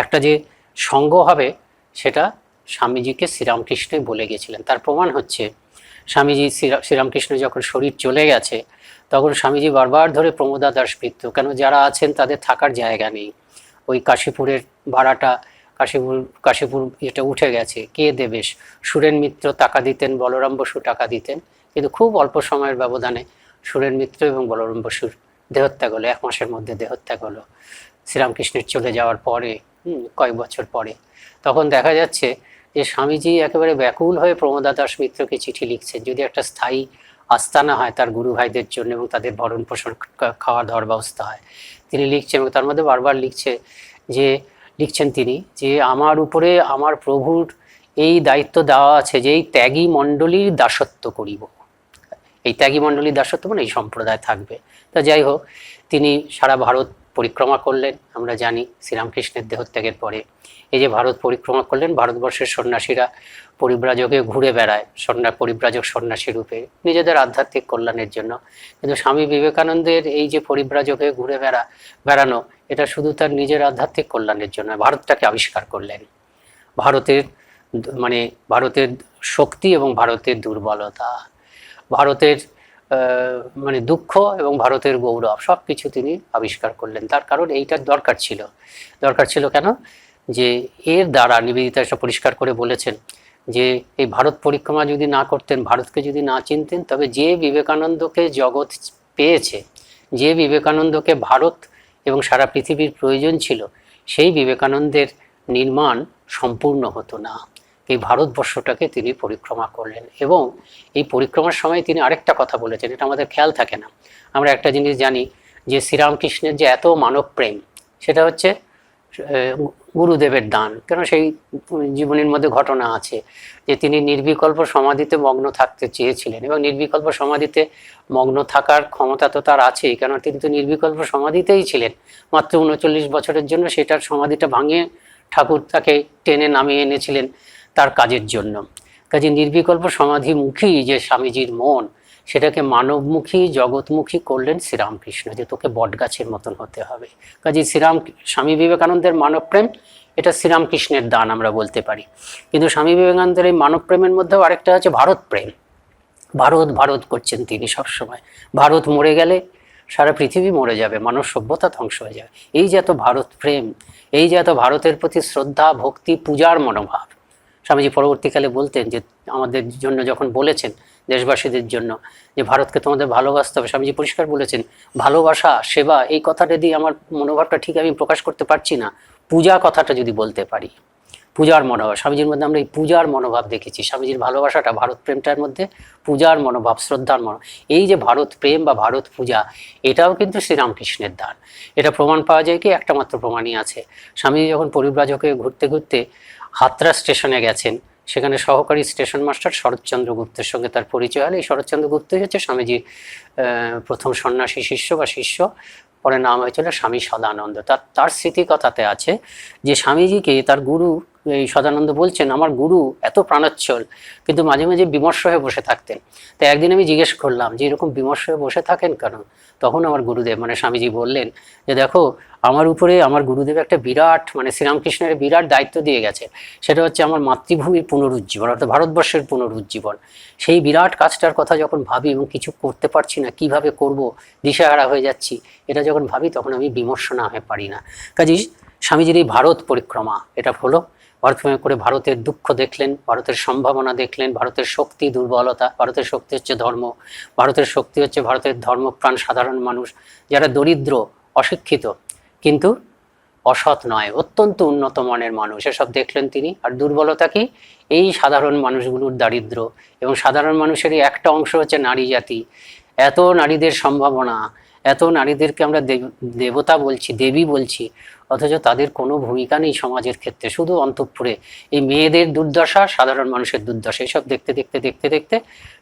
একটা যে সংঘ হবে সেটা স্বামীজিকে শ্রীরামকৃষ্ণই বলে গেছিলেন। তার প্রমাণ হচ্ছে স্বামীজি শ্রীরামকৃষ্ণ যখন শরীর চলে গেছে, তখন স্বামীজি বারবার ধরে প্রমোদা দাস বৃত্ত, কেন যারা আছেন তাদের থাকার জায়গা নেই, ওই কাশীপুরের ভাড়াটা কাশীপুর এটা উঠে গেছে, কে দেবে? সুরেন মিত্র টাকা দিতেন, বলরাম বসু টাকা দিতেন, কিন্তু খুব অল্প সময়ের ব্যবধানে সুরেন মিত্র এবং বলরাম বসুর দেহত্যাগ হলো, 1 মাসের মধ্যে দেহত্যাগ হলো শ্রীরামকৃষ্ণের চলে যাওয়ার পরে, কয়েক বছর পরে। তখন দেখা যাচ্ছে যে স্বামীজি একেবারে ব্যাকুল হয়ে প্রমোদা দাস মিত্রকে চিঠি লিখছেন, যদি একটা স্থায়ী আস্তানা হয় তার গুরু ভাইদের জন্য এবং তাদের ভরণ পোষণ খাওয়া দাওয়ার ব্যবস্থা হয়। তিনি লিখছেন, এবং তার মধ্যে বারবার লিখছেন তিনি যে আমার উপরে আমার প্রভুর এই দায়িত্ব দেওয়া আছে যে এই ত্যাগী মণ্ডলীর দাসত্ব করিব, এই ত্যাগী মণ্ডলীর দাসত্ব মানে এই সম্প্রদায় থাকবে। তা যাই হোক, তিনি সারা ভারত পরিক্রমা করলেন। আমরা জানি শ্রীরামকৃষ্ণের দেহত্যাগের পরে এই যে ভারত পরিক্রমা করলেন, ভারতবর্ষের সন্ন্যাসীরা পরিব্রাজকে ঘুরে বেড়ায়, পরিব্রাজক সন্ন্যাসী রূপে নিজেদের আধ্যাত্মিক কল্যাণের জন্য। কিন্তু স্বামী বিবেকানন্দের এই যে পরিব্রাজকে ঘুরে বেড়ানো, এটা শুধু তার নিজের আধ্যাত্মিক কল্যাণের জন্য। ভারতটাকে আবিষ্কার করলেন, ভারতের শক্তি এবং ভারতের দুর্বলতা, ভারতের দুঃখ এবং ভারতের গৌরব, সব কিছু তিনি আবিষ্কার করলেন। তার কারণ এইটার দরকার ছিল কেন? যে এর দ্বারা নিবেদিতা এসব পরিষ্কার করে বলেছেন যে এই ভারত পরিক্রমা যদি না করতেন, ভারতকে যদি না চিনতেন, তবে যে বিবেকানন্দকে জগৎ পেয়েছে, যে বিবেকানন্দকে ভারত এবং সারা পৃথিবীর প্রয়োজন ছিল, সেই বিবেকানন্দের নির্মাণ সম্পূর্ণ হতো না। এই ভারতবর্ষটাকে তিনি পরিক্রমা করলেন, এবং এই পরিক্রমার সময় তিনি আরেকটা কথা বলেছেন, এটা আমাদের খেয়াল থাকে না। আমরা একটা জিনিস জানি যে শ্রীরামকৃষ্ণের যে এত মানব প্রেম, সেটা হচ্ছে গুরুদেবের দান। কেন সেই জীবনের মধ্যে ঘটনা আছে যে তিনি নির্বিকল্প সমাধিতে মগ্ন থাকতে চেয়েছিলেন, এবং নির্বিকল্প সমাধিতে মগ্ন থাকার ক্ষমতা তো তার আছেই, কেন তিনি তো নির্বিকল্প সমাধিতেই ছিলেন মাত্র 39 বছরের জন্য। সেটার সমাধিটা ভাঙিয়ে ঠাকুর তাকে টেনে নামিয়ে এনেছিলেন তার কাজের জন্য। কাজে নির্বিকল্প সমাধিমুখী যে স্বামীজির মন, সেটাকে মানবমুখী জগৎমুখী করলেন শ্রীরামকৃষ্ণ, যে তোকে বটগাছের মতন হতে হবে। কাজে স্বামী বিবেকানন্দের মানবপ্রেম, এটা শ্রীরামকৃষ্ণের দান আমরা বলতে পারি। কিন্তু স্বামী বিবেকানন্দের এই মানবপ্রেমের মধ্যেও আরেকটা আছে ভারত প্রেম। ভারত করছেন তিনি সবসময়। ভারত মরে গেলে সারা পৃথিবী মরে যাবে, মানব সভ্যতা ধ্বংস হয়ে যাবে। এই যে এত ভারত প্রেম, এই যে এত ভারতের প্রতি শ্রদ্ধা, ভক্তি, পূজার মনোভাব, স্বামীজি পরবর্তীকালে বলতেন যে আমাদের জন্য যখন বলেছেন দেশবাসীদের জন্য যে ভারতকে তোমাদের ভালোবাসতে হবে, স্বামীজি পরিষ্কার বলেছেন ভালোবাসা, সেবা, এই কথাটা দিয়ে আমার মনোভাবটা ঠিক আমি প্রকাশ করতে পারছি না, পূজা কথাটা যদি বলতে পারি, পূজার মনোভাব, স্বামীজির মধ্যে আমরা এই পূজার মনোভাব দেখেছি। স্বামীজির ভালোবাসাটা ভারত প্রেমটার মধ্যে পূজার মনোভাব, শ্রদ্ধার মনোভাব। এই যে ভারত প্রেম বা ভারত পূজা, এটাও কিন্তু শ্রীরামকৃষ্ণের দান। এটা প্রমাণ পাওয়া যায় কি, একটা মাত্র প্রমাণই আছে। স্বামীজি যখন পরিব্রাজক হয়ে ঘুরতে ঘুরতে হাতরা স্টেশনে গেছেন, সেখানে সহকারী স্টেশন মাস্টার শরৎচন্দ্র গুপ্তের সঙ্গে তার পরিচয় হলো। এই শরৎচন্দ্র গুপ্তই হচ্ছে স্বামীজির প্রথম সন্ন্যাসী শিষ্য বা শিষ্য, পরে নাম হয়েছিল স্বামী সদানন্দ। তার স্মৃতিকথাতে আছে যে স্বামীজিকে তার গুরু এই সদানন্দ বলছেন, আমার গুরু এত প্রাণোচ্ছল কিন্তু মাঝে মাঝে বিমর্ষ হয়ে বসে থাকতেন। তাই একদিন আমি জিজ্ঞেস করলাম যে এরকম বিমর্ষ হয়ে বসে থাকেন কেন? তখন আমার গুরুদেব মানে স্বামীজি বললেন যে দেখো, আমার উপরে আমার গুরুদেব একটা বিরাট মানে শ্রীরামকৃষ্ণের বিরাট দায়িত্ব দিয়ে গেছে। সেটা হচ্ছে আমার মাতৃভূমির পুনরুজ্জীবন, অর্থাৎ ভারতবর্ষের পুনরুজ্জীবন। সেই বিরাট কাজটার কথা যখন ভাবি এবং কিছু করতে পারছি না, কিভাবে করব, দিশাহারা হয়ে যাচ্ছি, এটা যখন ভাবি তখন আমি বিমর্ষ না হয়ে পারি না। কাজেই স্বামীজির এই ভারত পরিক্রমা এটা হলো, ভারত করে ভারতের দুঃখ দেখলেন, ভারতের সম্ভাবনা দেখলেন, ভারতের শক্তি দুর্বলতা। ভারতের শক্তি হচ্ছে ধর্ম, ভারতের শক্তি হচ্ছে ভারতের ধর্মপ্রাণ সাধারণ মানুষ, যারা দরিদ্র অশিক্ষিত কিন্তু অসৎ নয়, অত্যন্ত উন্নত মানের মানুষ, এসব দেখলেন তিনি। আর দুর্বলতা কি? এই সাধারণ মানুষগুলোর দারিদ্র্য, এবং সাধারণ মানুষেরই একটা অংশ হচ্ছে নারী জাতি। এত নারীদের সম্ভাবনা, এত নারীদেরকে আমরা দেবতা বলছি, দেবী বলছি, অথচ তাদের কোনো ভূমিকা নেই সমাজের ক্ষেত্রে, শুধু অন্তঃপুরে। এই মেয়েদের দুর্দশা, সাধারণ মানুষের দুর্দশা, এইসব দেখতে দেখতে দেখতে দেখতে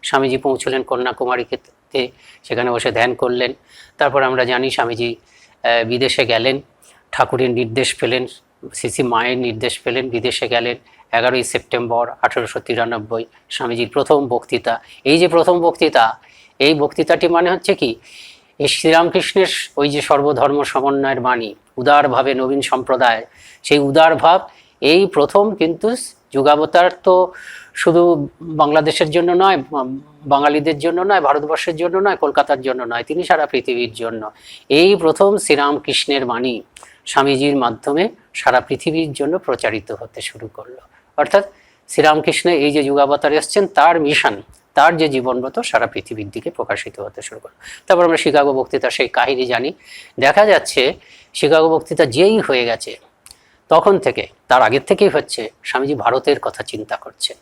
স্বামীজি পৌঁছলেন কন্যাকুমারীতে, সেখানে বসে ধ্যান করলেন। তারপর আমরা জানি স্বামীজি বিদেশে গেলেন, ঠাকুরের নির্দেশ পেলেন, শ্রী মায়ের নির্দেশ পেলেন, বিদেশে গেলেন। 11ই সেপ্টেম্বর 1893 স্বামীজির প্রথম বক্তৃতা। এই যে প্রথম বক্তৃতা, এই বক্তৃতাটি মানে হচ্ছে কি, এই শ্রীরামকৃষ্ণের ওই যে সর্বধর্ম সমন্বয়ের বাণী, উদারভাবে নবীন সম্প্রদায়, সেই উদার ভাব এই প্রথম কিন্তু যুগাবতার তো শুধু বাংলাদেশের জন্য নয়, বাঙালিদের জন্য নয়, ভারতবর্ষের জন্য নয়, কলকাতার জন্য নয়, তিনি সারা পৃথিবীর জন্য। এই প্রথম শ্রীরামকৃষ্ণের বাণী স্বামীজির মাধ্যমে সারা পৃথিবীর জন্য প্রচারিত হতে শুরু করলো। অর্থাৎ শ্রীরামকৃষ্ণ এই যে যুগাবতার এসছেন, তার মিশন, তার যে জীবনব্রত সারা পৃথিবীর দিকে প্রকাশিত হতে শুরু করলো। তারপর আমরা শিকাগো বক্তৃতার সেই কাহিনী জানি। দেখা যাচ্ছে শিকাগো বক্তৃতা যেই হয়ে গেছে, তখন থেকে, তার আগের থেকেই হচ্ছে, স্বামীজি ভারতের কথা চিন্তা করছেন।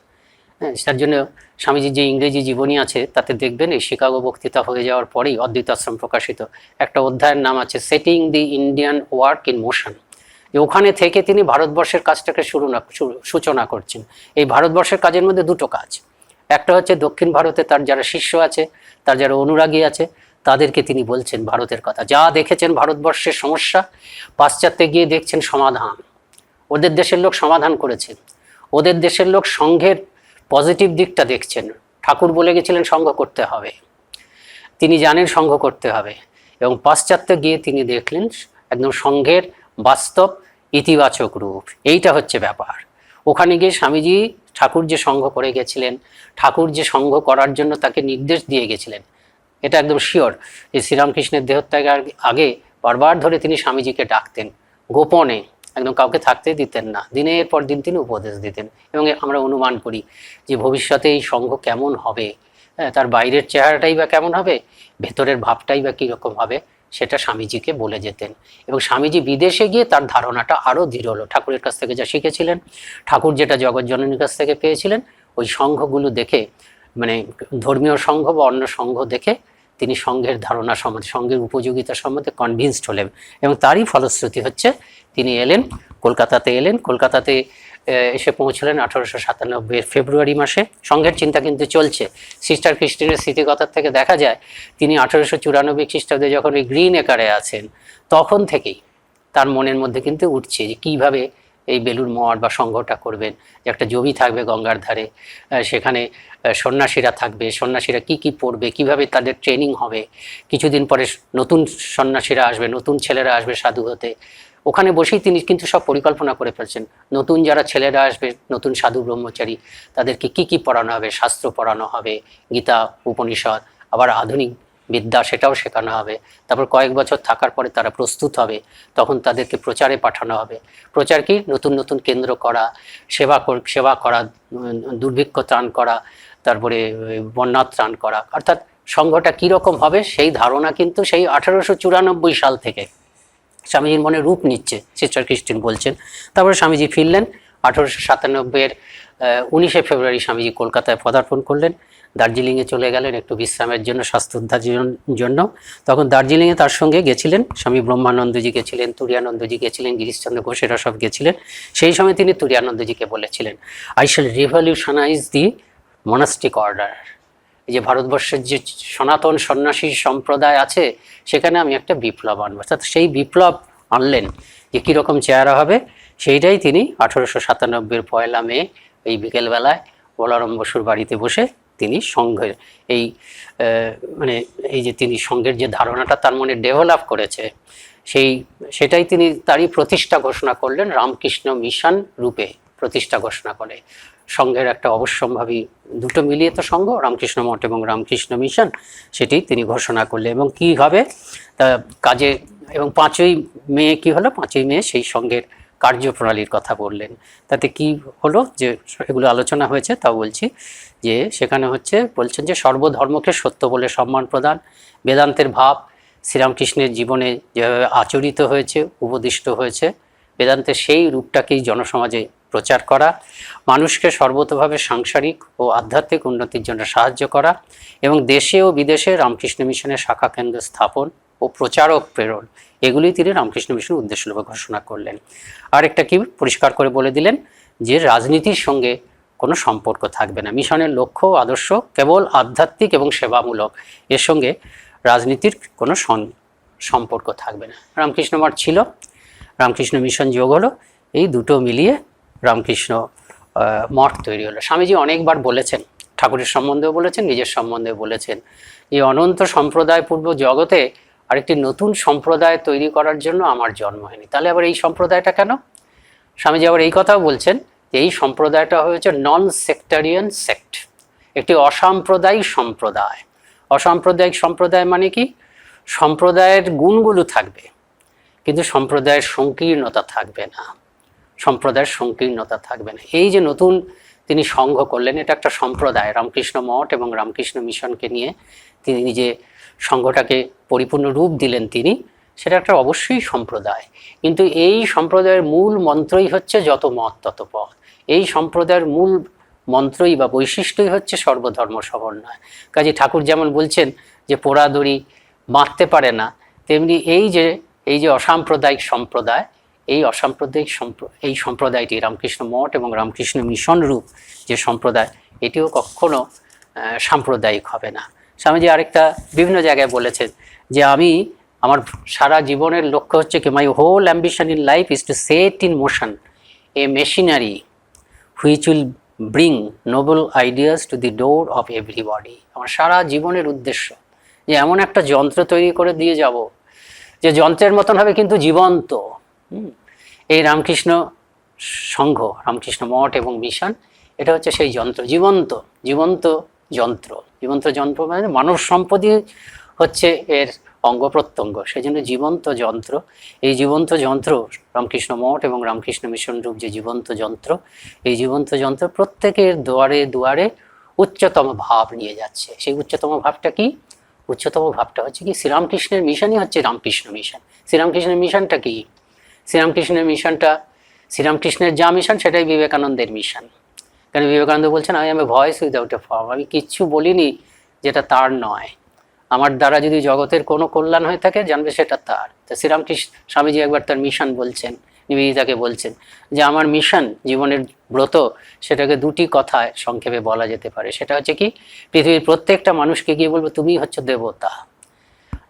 হ্যাঁ, তার জন্য স্বামীজির যে ইংরেজি জীবনী আছে তাতে দেখবেন এই শিকাগো বক্তৃতা হয়ে যাওয়ার পরেই অদ্বৈত আশ্রম প্রকাশিত একটা অধ্যায়ের নাম আছে setting the Indian work in motion. যে ওখানে থেকে তিনি ভারতবর্ষের কাজটাকে সূচনা করছেন। এই ভারতবর্ষের কাজের মধ্যে দুটো কাজ, একটা হচ্ছে দক্ষিণ ভারতে তার যারা শিষ্য আছে, তার যারা অনুরাগী আছে, তাদেরকে তিনি বলছেন ভারতের কথা, যা দেখেছেন ভারতবর্ষের সমস্যা, পাশ্চাত্যে গিয়ে দেখছেন সমাধান। ওদের দেশের লোক সমাধান করেছেন, ওদের দেশের লোক সংঘের পজিটিভ দিকটা দেখছেন। ঠাকুর বলে গেছিলেন সংঘ করতে হবে, তিনি জানেন সংঘ করতে হবে, এবং পাশ্চাত্যে গিয়ে তিনি দেখলেন একদম সংঘের বাস্তব ইতিবাচক রূপ। এইটা হচ্ছে ব্যাপার। ওখানে গিয়ে স্বামীজি ঠাকুর যে সংঘ করে গেছিলেন, ঠাকুর যে সংঘ করার জন্য তাকে নির্দেশ দিয়ে গেছিলেন, এটা একদম শিওর। যে শ্রীরামকৃষ্ণের দেহত্যাগের আগে বারবার ধরে তিনি স্বামীজিকে ডাকতেন গোপনে, একদম কাউকে থাকতে দিতেন না, দিনের পর দিন তিনি উপদেশ দিতেন। এবং আমরা অনুমান করি যে ভবিষ্যতে এই সংঘ কেমন হবে, তার বাইরের চেহারাটাই বা কেমন হবে, ভেতরের ভাবটাই বা কীরকম হবে, সেটা স্বামীজিকে বলে যেতেন। এবং স্বামীজি বিদেশে গিয়ে তার ধারণাটা আরও দৃঢ় হলো। ঠাকুরের কাছ থেকে যা শিখেছিলেন, ঠাকুর যেটা জগৎজননীর কাছ থেকে পেয়েছিলেন, ওই সংঘগুলো দেখে, মানে ধর্মীয় সংঘ বা অন্য সংঘ দেখে তিনি সংঘের ধারণা সম্বন্ধে, সংঘের উপযোগিতা সম্বন্ধে কনভিন্সড হলেন। এবং তারই ফলশ্রুতি হচ্ছে তিনি এলেন, কলকাতাতে এলেন। কলকাতাতে এসে পৌঁছলেন 1897 ফেব্রুয়ারি মাসে। সংঘের চিন্তা কিন্তু চলছে। সিস্টার ক্রিস্টিনের স্মৃতিকথার থেকে দেখা যায় তিনি 1894 খ্রিস্টাব্দে যখন ওই গ্রিন একারে আছেন, তখন থেকেই তার মনের মধ্যে কিন্তু উঠছে যে কীভাবে এই বেলুর মঠ বা সংঘটা করবেন, যে একটা জমি থাকবে গঙ্গার ধারে, সেখানে সন্ন্যাসীরা থাকবে, সন্ন্যাসীরা কি কি পড়বে, কিভাবে তাদের ট্রেনিং হবে, কিছুদিন পরে নতুন সন্ন্যাসীরা আসবে, নতুন ছেলেরা আসবে সাধু হতে। ওখানে বসেই তিনি কিন্তু সব পরিকল্পনা করে ফেলছেন। নতুন যারা ছেলেরা আসবে, নতুন সাধু ব্রহ্মচারী, তাদেরকে কি কি পড়ানো হবে, শাস্ত্র পড়ানো হবে, গীতা উপনিষদ, আবার আধুনিক বিদ্যা সেটাও শেখানো হবে। তারপর কয়েক বছর থাকার পরে তারা প্রস্তুত হবে, তখন তাদেরকে প্রচারে পাঠানো হবে। প্রচার কি? নতুন নতুন কেন্দ্র করা, সেবা করা, দুর্ভিক্ষ ত্রাণ করা, তারপরে বন্যা ত্রাণ করা। অর্থাৎ সংঘটা কীরকম হবে সেই ধারণা কিন্তু সেই 1894 সাল থেকে স্বামীজির মনে রূপ নিচ্ছে, সিস্টার ক্রিস্টিন বলছেন। তারপরে স্বামীজি ফিরলেন, 1897-এর 19শে ফেব্রুয়ারি স্বামীজি কলকাতায় পদার্পণ করলেন। দার্জিলিংয়ে চলে গেলেন একটু বিশ্রামের জন্য, স্বাস্থ্য উদ্ধারের জন্য। তখন দার্জিলিংয়ে তার সঙ্গে গেছিলেন স্বামী ব্রহ্মানন্দজি, গেছিলেন তুরীয়ানন্দজি, গেছিলেন গিরিশচন্দ্র ঘোষ, এরা সব গেছিলেন। সেই সময় তিনি তুরীয়ানন্দজিকে বলেছিলেন, I shall রিভলিউশনাইজ the monastic order. এই যে ভারতবর্ষের যে সনাতন সন্ন্যাসী সম্প্রদায় আছে সেখানে আমি একটা বিপ্লব আনবো। অর্থাৎ সেই বিপ্লব আনলেন, যে কীরকম চেহারা হবে সেইটাই তিনি 1897-এর 1 মে এই বিকেলবেলায় বলরাম বসুর বাড়িতে বসে তিনি সংঘের এই মানে এই যে তিনি সংঘের যে ধারণাটা তার মনে ডেভেলপ করেছে সেটাই তিনি তারই প্রতিষ্ঠা ঘোষণা করলেন, রামকৃষ্ণ মিশন রূপে প্রতিষ্ঠা ঘোষণা করে। সংঘের একটা অবশ্যম্ভাবী, দুটো মিলিয়ে তো সংঘ, রামকৃষ্ণ মঠ এবং রামকৃষ্ণ মিশন, সেটি তিনি ঘোষণা করলেন। এবং কি হবে তা কাজে, এবং 5ই মে কি হলো, 5ই মে সেই সংঘের কার্যপ্রণালীর কথা বললেন। তাতে কি হলো, যে এগুলো আলোচনা হয়েছে তাও বলছি, যে সেখানে বলছেন যে সর্বধর্মকে সত্য বলে সম্মান প্রদান, বেদান্তের ভাব শ্রীরামকৃষ্ণের জীবনে যেভাবে আচরিত হয়েছে, উপদিষ্ট হয়েছে, বেদান্তের সেই রূপটাকেই জনসমাজে প্রচার করা, মানুষকে সর্বতোভাবে সাংসারিক ও আধ্যাত্মিক উন্নতির জন্য সাহায্য করা, এবং দেশে ও বিদেশে রামকৃষ্ণ মিশনের শাখা কেন্দ্র স্থাপন ও প্রচারক প্রেরণ, এগুলি তিনি রামকৃষ্ণ মিশনের উদ্দেশ্যরূপে ঘোষণা করলেন। আর একটা কি পরিষ্কার করে বলে দিলেন, যে রাজনীতির সঙ্গে কোনো সম্পর্ক থাকবে না, মিশনের লক্ষ্য ও আদর্শ কেবল আধ্যাত্মিক এবং সেবামূলক, এর সঙ্গে রাজনীতির কোনো সম্পর্ক থাকবে না। রামকৃষ্ণ মঠ ছিল, রামকৃষ্ণ মিশন যোগ হলো, এই দুটো মিলিয়ে রামকৃষ্ণ মঠ তৈরি হলো। স্বামীজি অনেকবার বলেছেন, ঠাকুরের সম্বন্ধেও বলেছেন, নিজের সম্বন্ধেও বলেছেন, যে অনন্ত সম্প্রদায় পূর্ব জগতে আরেকটি নতুন সম্প্রদায় তৈরি করার জন্য আমার জন্ম হয়নি। তাহলে আবার এই সম্প্রদায়টা কেন? স্বামীজি আবার এই কথাও বলছেন যে এই সম্প্রদায়টা হয়েছে নন সেক্টারিয়ান সেক্ট, একটি অসাম্প্রদায়িক সম্প্রদায়। অসাম্প্রদায়িক সম্প্রদায় মানে কি? সম্প্রদায়ের গুণগুলো থাকবে কিন্তু সম্প্রদায়ের সংকীর্ণতা থাকবে না, সম্প্রদায়ের সংকীর্ণতা থাকবে না। এই যে নতুন তিনি সংঘ করলেন, এটা একটা সম্প্রদায়, রামকৃষ্ণ মঠ এবং রামকৃষ্ণ মিশনকে নিয়ে তিনি যে সংঘটাকে পরিপূর্ণ রূপ দিলেন তিনি, সেটা একটা অবশ্যই সম্প্রদায়। কিন্তু এই সম্প্রদায়ের মূল মন্ত্রই হচ্ছে যত মত তত পথ। এই সম্প্রদায়ের মূল মন্ত্রই বা বৈশিষ্ট্যই হচ্ছে সর্বধর্ম সমন্বয়। কাজে ঠাকুর যেমন বলছেন যে পোড়া দড়ি বাঁধতে পারে না, তেমনি এই যে অসাম্প্রদায়িক সম্প্রদায়, এই সম্প্রদায়টি রামকৃষ্ণ মঠ এবং রামকৃষ্ণ মিশন রূপ যে সম্প্রদায়, এটিও কখনো সাম্প্রদায়িক হবে না। স্বামীজি আরেকটা বিভিন্ন জায়গায় বলেছেন যে আমার সারা জীবনের লক্ষ্য হচ্ছে কি, my whole ambition in life is to set in motion a machinery which will bring noble ideas to the door of everybody. আমার সারা জীবনের উদ্দেশ্য যে এমন একটা যন্ত্র তৈরি করে দিয়ে যাব যে যন্ত্রের মতন হবে কিন্তু জীবন্ত। এই রামকৃষ্ণ সংঘ, রামকৃষ্ণ মঠ এবং মিশন, এটা হচ্ছে সেই যন্ত্র, জীবন্ত যন্ত্র। জীবন্ত যন্ত্র মানে মানব সম্পদই হচ্ছে এর অঙ্গ প্রত্যঙ্গ, সেই জন্য জীবন্ত যন্ত্র। এই জীবন্ত যন্ত্র রামকৃষ্ণ মঠ এবং রামকৃষ্ণ মিশন রূপ যে জীবন্ত যন্ত্র, এই জীবন্ত যন্ত্র প্রত্যেকের দুয়ারে দুয়ারে উচ্চতম ভাব নিয়ে যাচ্ছে। সেই উচ্চতম ভাবটা কি? উচ্চতম ভাবটা হচ্ছে কি, শ্রীরামকৃষ্ণের মিশনই হচ্ছে রামকৃষ্ণ মিশন। শ্রীরামকৃষ্ণের মিশনটা কি? শ্রীরামকৃষ্ণের মিশনটা, শ্রীরামকৃষ্ণের যা মিশন সেটাই বিবেকানন্দের মিশন। কারণ বিবেকানন্দ বলছেন, I M A voice without a form, আমি কিচ্ছু বলিনি যেটা তার নয়। আমার দ্বারা যদি জগতের কোনো কল্যাণ হয়ে থাকে জানবে সেটা তার। তো শ্রীরামকৃষ্ণ স্বামীজি একবার তার মিশন বলছেন, নিবেদিতাকে বলছেন যে আমার মিশন, জীবনের ব্রত, সেটাকে দুটি কথায় সংক্ষেপে বলা যেতে পারে। সেটা হচ্ছে কি, পৃথিবীর প্রত্যেকটা মানুষকে গিয়ে বলবো তুমি হচ্ছে দেবতা।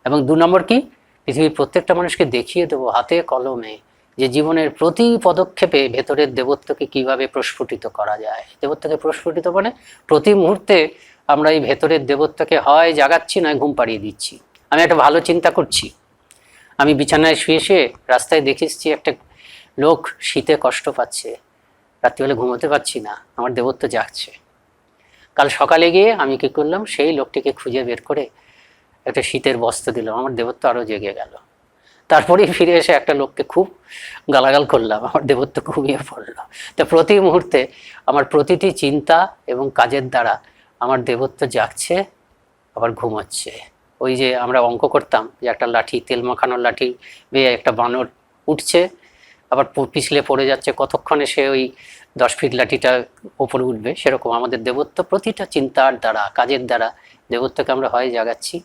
এবং 2 নম্বর কি, পৃথিবীর প্রত্যেকটা মানুষকে দেখিয়ে দেবো হাতে কলমে যে জীবনের প্রতি পদক্ষেপে ভেতরের দেবত্বকে কিভাবে প্রস্ফুটিত করা যায়। দেবত্বকে প্রস্ফুটিত মানে প্রতি মুহূর্তে আমরা এই ভেতরের দেবত্বকে হয় জাগাচ্ছি নয় ঘুম পাড়িয়ে দিচ্ছি। আমি একটা ভালো চিন্তা করছি, আমি বিছানায় শুয়ে রাস্তায় দেখেছি একটা লোক শীতে কষ্ট পাচ্ছে, রাত্রিবেলা ঘুমোতে পারছি না, আমার দেবত্ব জাগছে। কাল সকালে গিয়ে আমি কি করলাম, সেই লোকটিকে খুঁজে বের করে একটা শীতের বস্ত্র দিলাম, আমার দেবত্ব আরও জেগে গেল। তারপরেই ফিরে এসে একটা লোককে খুব গালাগাল করলাম, আমার দেবত্ব ঘুমিয়ে পড়লো। তো প্রতি মুহূর্তে আমার প্রতিটি চিন্তা এবং কাজের দ্বারা আমার দেবত্ব জাগছে আবার ঘুমাচ্ছে। ওই যে আমরা অঙ্ক করতাম যে একটা লাঠি, তেল মাখানোর লাঠি বেয়ে একটা বানর উঠছে, আবার পিছলে পড়ে যাচ্ছে, কতক্ষণে সে ওই 10 ফিট লাঠিটা ওপরে উঠবে, সেরকম আমাদের দেবত্ব প্রতিটা চিন্তার দ্বারা, কাজের দ্বারা দেবত্বকে আমরা হয় জাগাচ্ছি,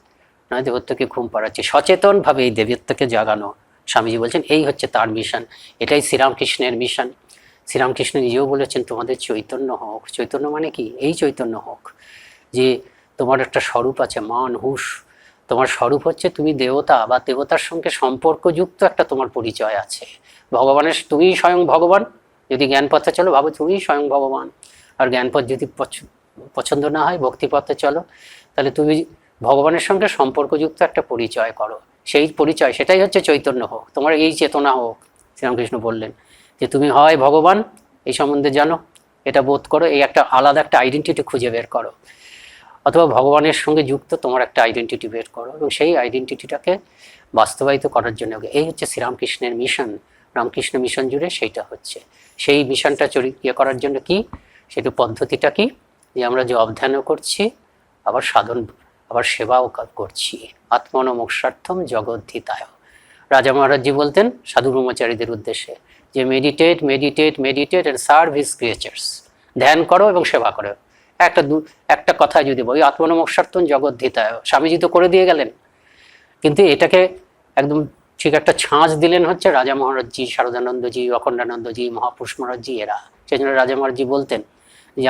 নয় দেবত্বকে ঘুম পাড়াচ্ছি। সচেতনভাবে এই দেবত্বকে জাগানো, স্বামীজি বলছেন এই হচ্ছে তার মিশন, এটাই শ্রীরামকৃষ্ণের মিশন। শ্রীরামকৃষ্ণ নিজেও বলেছেন তোমাদের চৈতন্য হোক। চৈতন্য মানে কি? এই চৈতন্য হোক যে তোমার একটা স্বরূপ আছে, মান হুঁশ, তোমার স্বরূপ হচ্ছে তুমি দেবতা বা দেবতার সঙ্গে সম্পর্কযুক্ত একটা তোমার পরিচয় আছে। ভগবানের, তুমি স্বয়ং ভগবান, যদি জ্ঞানপথে চলো ভাবো তুমি স্বয়ং ভগবান, আর জ্ঞানপথ যদি পছন্দ না হয় ভক্তিপথে চলো, তাহলে তুমি ভগবানের সঙ্গে সম্পর্কযুক্ত একটা পরিচয় করো। সেই পরিচয়, সেটাই হচ্ছে চৈতন্য হোক, তোমার এই চেতনা হোক। শ্রীরামকৃষ্ণ বললেন যে তুমি হয় ভগবান এই সম্বন্ধে জানো, এটা বোধ করো, এই একটা আলাদা একটা আইডেন্টিটি খুঁজে বের করো, অথবা ভগবানের সঙ্গে যুক্ত তোমার একটা আইডেন্টিটি বের করো এবং সেই আইডেন্টিটিটাকে বাস্তবায়িত করার জন্য, এই হচ্ছে শ্রীরামকৃষ্ণের মিশন। রামকৃষ্ণ মিশন জুড়ে সেইটা হচ্ছে। সেই মিশনটা করার জন্য কি, সেটা পদ্ধতিটা কি, যে আমরা জপ ধ্যানও করছি, আবার সাধন, আবার সেবাও করছি। আত্মন মোক্ষার্থম জগদ্ধিতায়। রাজা মহারাজজি বলতেন সাধু ব্রহ্মচারীদের উদ্দেশ্যে যে meditate meditate meditate and serve his creatures, ধ্যান করো এবং সেবা করো। একটা কথায় যদি বলি আত্মন মোক্ষার্থম জগদ্ধিতায়, স্বামীজি তো করে দিয়ে গেলেন, কিন্তু এটাকে একদম ঠিক একটা ছাঁচ দিলেন হচ্ছে রাজা মহারাজজি, শারদানন্দজি, অখণ্ডানন্দজি, মহাপুরুষ মহারাজজি, এরা। সেই জন্য রাজা মহারাজজি বলতেন যে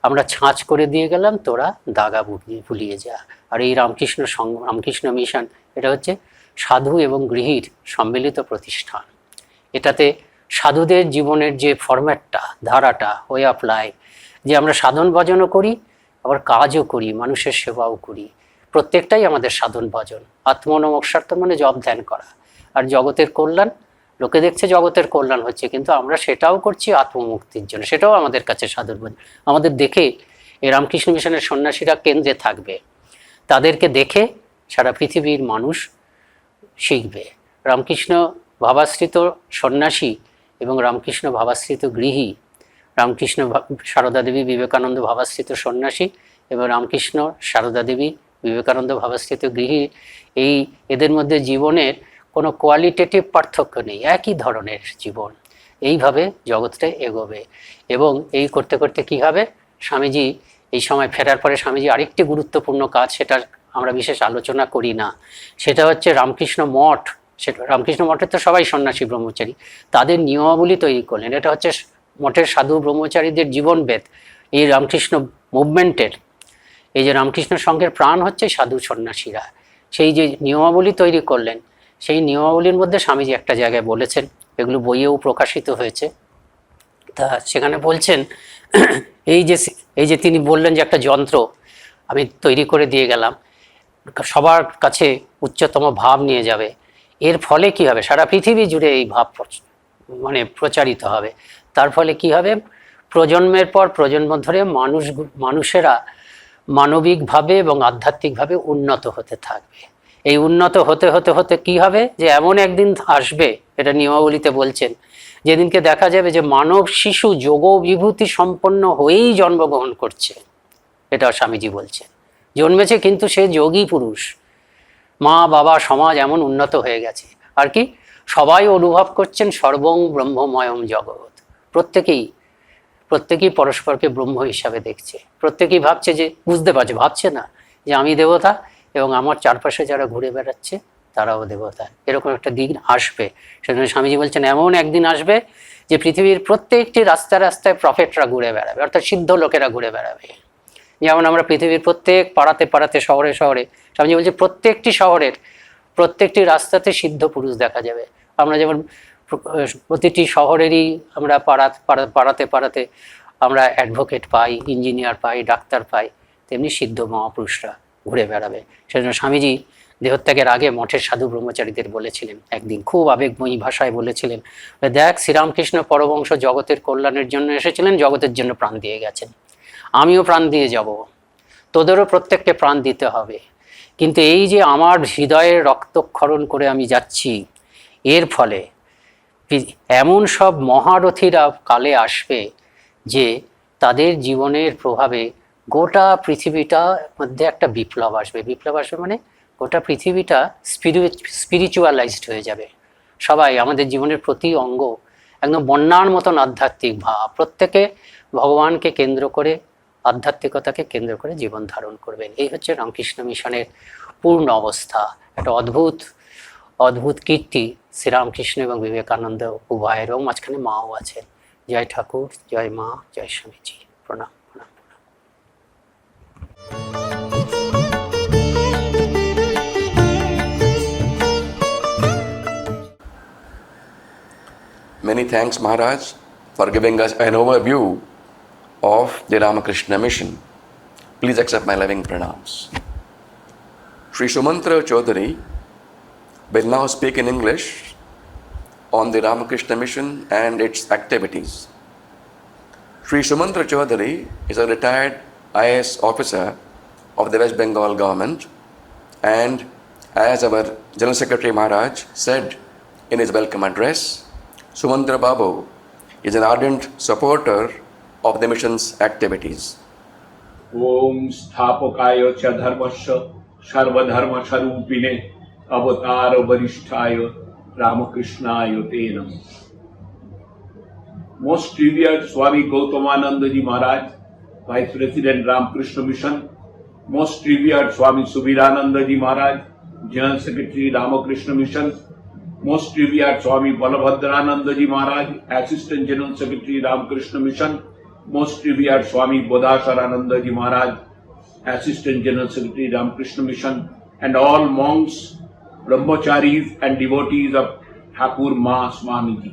আমরা ছাঁচ করে দিয়ে গেলাম, তোরা দাগা ভুলিয়ে যা। আর এই রামকৃষ্ণ মিশন, এটা হচ্ছে সাধু এবং গৃহীর সম্মিলিত প্রতিষ্ঠান। এটাতে সাধুদের জীবনের যে ফরম্যাটটা, ধারাটা, ওয়ে অফ লাইফ, যে আমরা সাধন ভজনও করি, আবার কাজও করি, মানুষের সেবাও করি, প্রত্যেকটাই আমাদের সাধন ভজন। আত্মন মোক্ষার্থ মানে জপ ধ্যান করা, আর জগতের কল্যাণ। লোকে দেখছে জগতের কল্যাণ হচ্ছে, কিন্তু আমরা সেটাও করছি আত্মমুক্তির জন্য, সেটাও আমাদের কাছে সাধন ভজন। আমাদের দেখে এই রামকৃষ্ণ মিশনের সন্ন্যাসীরা কেন্দ্রে থাকবে, তাদেরকে দেখে সারা পৃথিবীর মানুষ শিখবে। রামকৃষ্ণ ভাবাশ্রিত সন্ন্যাসী এবং রামকৃষ্ণ ভাবাশ্রিত গৃহী, রামকৃষ্ণ সারদা দেবী বিবেকানন্দ ভাবাশ্রিত সন্ন্যাসী এবং রামকৃষ্ণ সারদা দেবী বিবেকানন্দ ভাবাশ্রিত গৃহী, এদের মধ্যে জীবনের কোনো কোয়ালিটেটিভ পার্থক্য নেই, একই ধরনের জীবন। এইভাবে জগৎটা এগোবে। এবং এই করতে করতে কী হবে, স্বামীজি এই সময় ফেরার পরে স্বামীজি আরেকটি গুরুত্বপূর্ণ কাজ, সেটা আমরা বিশেষ আলোচনা করি না, সেটা হচ্ছে রামকৃষ্ণ মঠ। সেটা রামকৃষ্ণ মঠের তো সবাই সন্ন্যাসী ব্রহ্মচারী, তাদের নিয়মাবলী তৈরি করলেন। এটা হচ্ছে মঠের সাধু ব্রহ্মচারীদের জীবনভেদ। এই রামকৃষ্ণ মুভমেন্টের, এই যে রামকৃষ্ণ সংঘের প্রাণ হচ্ছে সাধু সন্ন্যাসীরা, সেই যে নিয়মাবলী তৈরি করলেন, সেই নিয়মাবলীর মধ্যে স্বামীজি একটা জায়গায় বলেছেন, এগুলো বইয়েও প্রকাশিত হয়েছে। তা সেখানে বলছেন এই যে তিনি বললেন যে একটা যন্ত্র আমি তৈরি করে দিয়ে গেলাম, সবার কাছে উচ্চতম ভাব নিয়ে যাবে, এর ফলে কি হবে, সারা পৃথিবী জুড়ে এই ভাব মানে প্রচারিত হবে। তার ফলে কি হবে, প্রজন্মের পর প্রজন্ম ধরে মানুষেরা মানবিকভাবে এবং আধ্যাত্মিকভাবে উন্নত হতে থাকবে। এই উন্নত হতে হতে হতে কি হবে, যে এমন একদিন আসবে, এটা নিয়মাবলীতে বলছেন, যেদিনকে দেখা যাবে যে মানব শিশু যোগ বিভূতি সম্পন্ন হয়েই জন্মগ্রহণ করছে। এটা স্বামীজি বলছেন, জন্মেছে কিন্তু সে যোগী পুরুষ, মা বাবা সমাজ এমন উন্নত হয়ে গেছে। আর কি, সবাই অনুভব করছেন সর্বং ব্রহ্মময়ম জগৎ। প্রত্যেকেই পরস্পরকে ব্রহ্ম হিসাবে দেখছে, প্রত্যেকেই ভাবছে, যে বুঝতে পারছে, ভাবছে না যে আমি দেবতা এবং আমার চারপাশে যারা ঘুরে বেড়াচ্ছে তারাও দেবতা। এরকম একটা দিন আসবে। সেজন্য স্বামীজি বলছেন এমন একদিন আসবে যে পৃথিবীর প্রত্যেকটি রাস্তায় রাস্তায় প্রফেটরা ঘুরে বেড়াবে, অর্থাৎ সিদ্ধ লোকেরা ঘুরে বেড়াবে। যেমন আমরা পৃথিবীর প্রত্যেক পাড়াতে পাড়াতে, শহরে শহরে, স্বামীজি বলছে প্রত্যেকটি শহরের প্রত্যেকটি রাস্তাতে সিদ্ধ পুরুষ দেখা যাবে। আমরা যেমন প্রতিটি শহরেরই আমরা পাড়াতে পাড়াতে আমরা অ্যাডভোকেট পাই, ইঞ্জিনিয়ার পাই, ডাক্তার পাই, তেমনি সিদ্ধ মহাপুরুষরা ঘুরে বেড়াবে। সেজন্য স্বামীজি দেহত্যাগের আগে মঠের সাধু ব্রহ্মচারীদের বলেছিলেন, একদিন খুব আবেগময়ী ভাষায় বলেছিলেন, দেখ শ্রীরামকৃষ্ণ পরবংশ জগতের কল্যাণের জন্য এসেছিলেন, জগতের জন্য প্রাণ দিয়ে গেছেন, আমিও প্রাণ দিয়ে যাব, তোদেরও প্রত্যেককে প্রাণ দিতে হবে। কিন্তু এই যে আমার হৃদয়ের রক্তক্ষরণ করে আমি যাচ্ছি, এর ফলে এমন সব মহারথীরা কালে আসবে যে তাদের জীবনের প্রভাবে গোটা পৃথিবীটার মধ্যে একটা বিপ্লব আসবে। বিপ্লব আসবে মানে গোটা পৃথিবীটা স্পিরিচুয়ালাইজড হয়ে যাবে। সবাই, আমাদের জীবনের প্রতি অঙ্গ একদম বন্যার মতন আধ্যাত্মিক ভাব, প্রত্যেকে ভগবানকে কেন্দ্র করে, আধ্যাত্মিকতাকে কেন্দ্র করে জীবন ধারণ করবেন। এই হচ্ছে রামকৃষ্ণ মিশনের পূর্ণ অবস্থা। একটা অদ্ভুত অদ্ভুত কীর্তি শ্রীরামকৃষ্ণ এবং বিবেকানন্দ উভয়ের, এবং মাঝখানে মাও আছেন। জয় ঠাকুর, জয় মা, জয় স্বামীজি। প্রণাম প্রণাম প্রণাম। Many thanks, Maharaj, for giving us an overview of the Ramakrishna mission. Please accept my loving pranams. Sri Sumantra Chaudhary will now speak in English on the Ramakrishna mission and its activities. Sri Sumantra Chaudhary is a retired IAS officer of the West Bengal government, and as our General Secretary Maharaj said in his welcome address, Sumantra Babu is an ardent supporter of the mission's activities. ओम स्थापकाय च धर्मस्य सर्वधर्म स्वरूपिणे अवतार वरिष्ठाय रामकृष्णाय ते नमः. Most revered Swami Gautamananda Ji Maharaj, Vice President Ramakrishna Mission, Most revered Swami Subirananda Ji Maharaj, General Secretary Ramakrishna Mission, Most revered Swami Balabhadrananda Ji Maharaj, Assistant General Secretary Ramakrishna Mission, Most revered Swami Bodhasarananda Ji Maharaj, Assistant General Secretary Ramakrishna Mission, and all monks, brahmacharis and devotees of Thakur Ma Swamiji.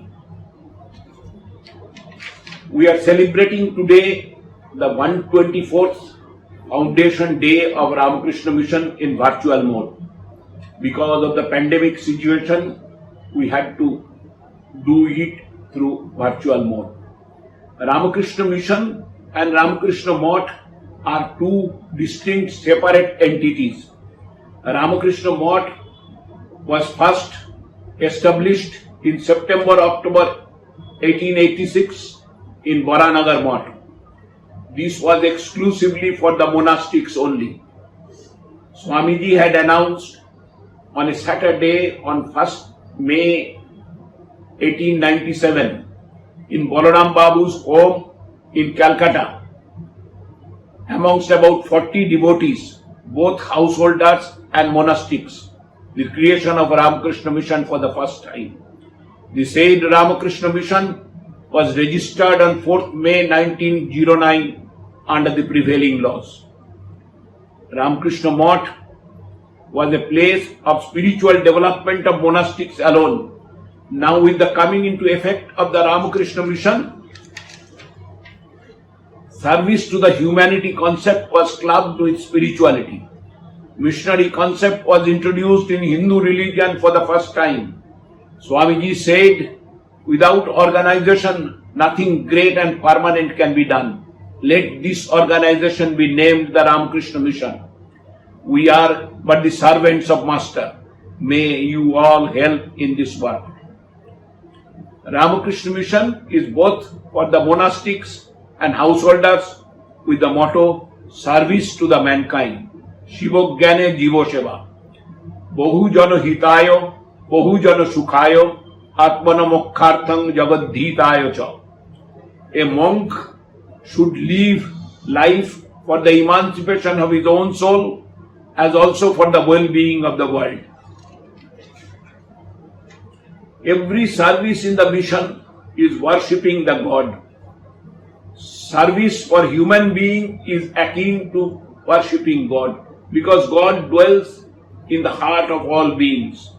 We are celebrating today the 124th Foundation Day of Ramakrishna Mission in virtual mode. Because of the pandemic situation, we had to do it through virtual mode. Ramakrishna Mission and Ramakrishna Math are two distinct separate entities. Ramakrishna Math was first established in September-October 1886 in Varanagar Math. This was exclusively for the monastics only. Swamiji had announced on a Saturday on 1st May 1897 in Balaram Babu's home in Calcutta, amongst about 40 devotees, both householders and monastics, the creation of Ramakrishna Mission for the first time. The said Ramakrishna Mission was registered on 4th May 1909 under the prevailing laws. Ramakrishna Math was a place of spiritual development of monastics alone. Now with the coming into effect of the Ramakrishna Mission, service to the humanity concept was clubbed with spirituality. Missionary concept was introduced in Hindu religion for the first time. Swamiji said, without organization, nothing great and permanent can be done. Let this organization be named the Ramakrishna Mission. We are but the servants of Master. May you all help in this work. Ramakrishna Mission is both for the monastics and householders with the motto service to the mankind. Shivogyane Jivo Seva. Bohu Jano Hitayo, Bohu Jano Sukhayo, Atmana Mokkhartham Jagadhitayo Cha. A monk should live life for the emancipation of his own soul as also for the well-being of the world. Every service in the mission is worshipping the God. Service for human being is akin to worshipping God, because God dwells in the heart of all beings.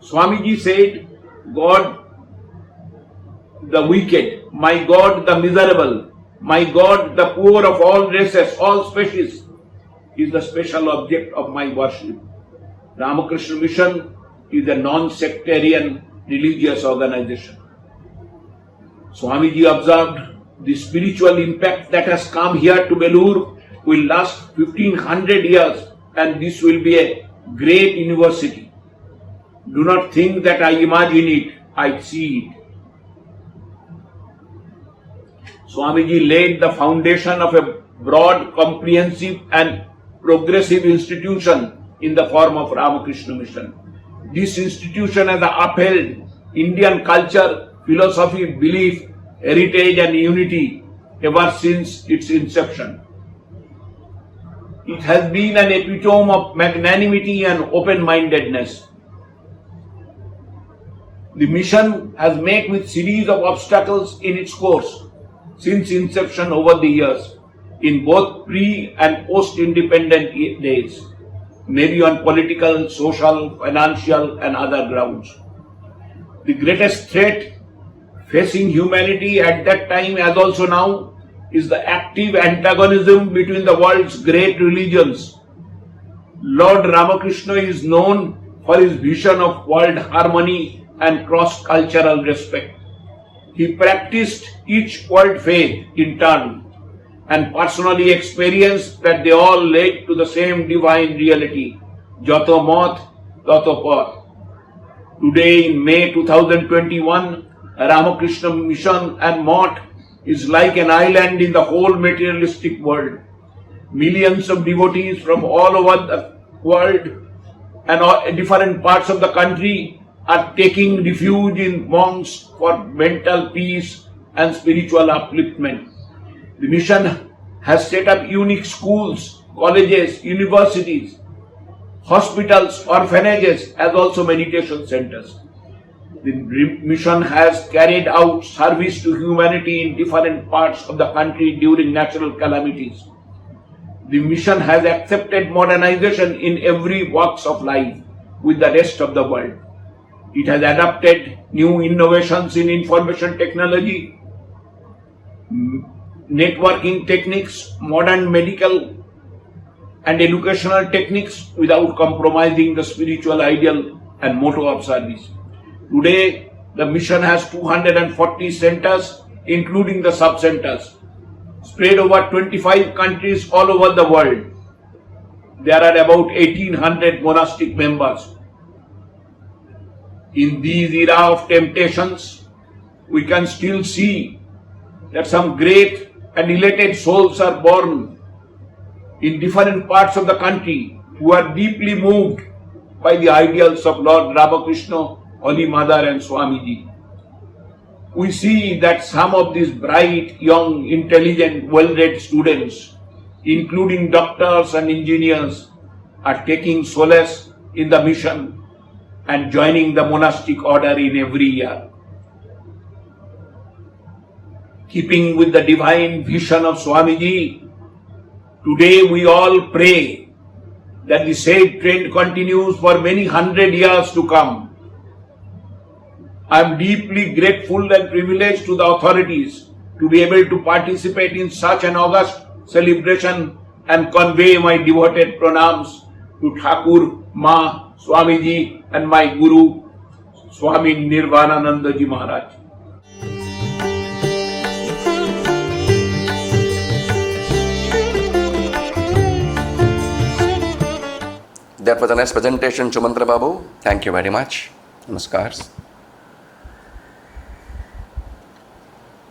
Swamiji said, God the wicked, my God the miserable, my God the poor of all races, all species, is the special object of my worship. Ramakrishna Mission is a non-sectarian religious organization. Swamiji observed, the spiritual impact that has come here to Belur will last 1500 years, and this will be a great university. Do not think that I imagine it, I see it. Swamiji laid the foundation of a broad, comprehensive and progressive institution in the form of Ramakrishna Mission. This institution has upheld Indian culture philosophy, belief, heritage and unity ever since its inception. It has been an epitome of magnanimity and open-mindedness. The mission has met with series of obstacles in its course since inception over the years, in both pre and post-independent days, maybe on political, social, financial and other grounds. The greatest threat facing humanity at that time as also now is the active antagonism between the world's great religions. Lord Ramakrishna is known for his vision of world harmony and cross-cultural respect. He practiced each world faith in turn and personally experienced that they all led to the same divine reality, Jato Math, Tato Path. Today in May 2021, Ramakrishna Mission and Mott is like an island in the whole materialistic world. Millions of devotees from all over the world and all different parts of the country are taking refuge in monks for mental peace and spiritual upliftment. The mission has set up unique schools, colleges, universities, hospitals, orphanages, as also meditation centers. The mission has carried out service to humanity in different parts of the country during natural calamities. The mission has accepted modernization in every walks of life with the rest of the world. It has adopted new innovations in information technology, networking techniques, modern medical and educational techniques without compromising the spiritual ideal and motto of service. Today, the mission has 240 centers, including the sub-centers, spread over 25 countries all over the world. There are about 1800 monastic members. In these era of temptations, we can still see that some great and elated souls are born in different parts of the country who are deeply moved by the ideals of Lord Ramakrishna, Holy Mother and Swamiji. We see that some of these bright, young, intelligent, well-read students, including doctors and engineers, are taking solace in the mission and joining the monastic order in every year. Keeping with the divine vision of Swamiji, today we all pray that the same trend continues for many hundred years to come. I am deeply grateful and privileged to the authorities to be able to participate in such an august celebration and convey my devoted pranams to Thakur, Ma, Swamiji and my Guru, Swami Nirvanananda Ji Maharaj. That was a nice presentation, Chumantra Babu. Thank you very much. Namaskars.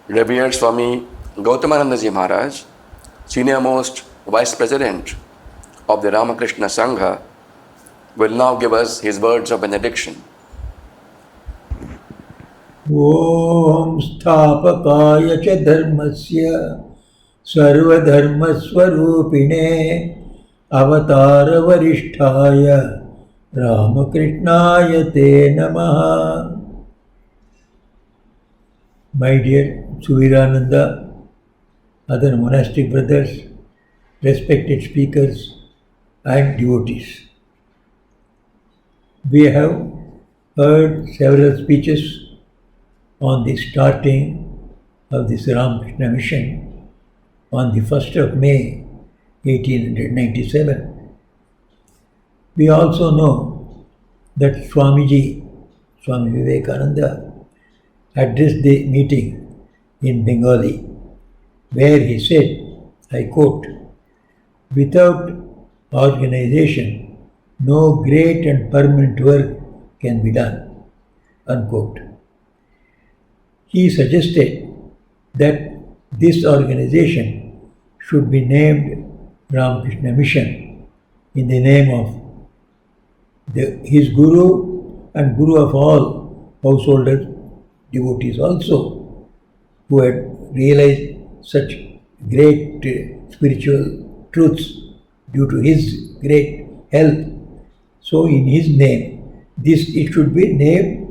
Revered Swami Gautamananda Ji Maharaj, Senior Most Vice President of the Ramakrishna Sangha, will now give us his words of benediction. Om Sthapakaya cha dharmasya sarvadharmaswarupine avatara varishtaya Ramakrishnaya te namaha. My dear Suvirananda, other monastic brothers, respected speakers and devotees, we have heard several speeches on the starting of this Ramakrishna mission on the 1st of May 1897. We also know that Swami Vivekananda addressed the meeting in Bengali, where he said, I quote, "Without organization, no great and permanent work can be done," unquote. He suggested that this organization should be named Ramakrishna Mission in the name of his Guru and Guru of all householders, devotees also who had realized such great spiritual truths due to his great help. So in his name, it should be named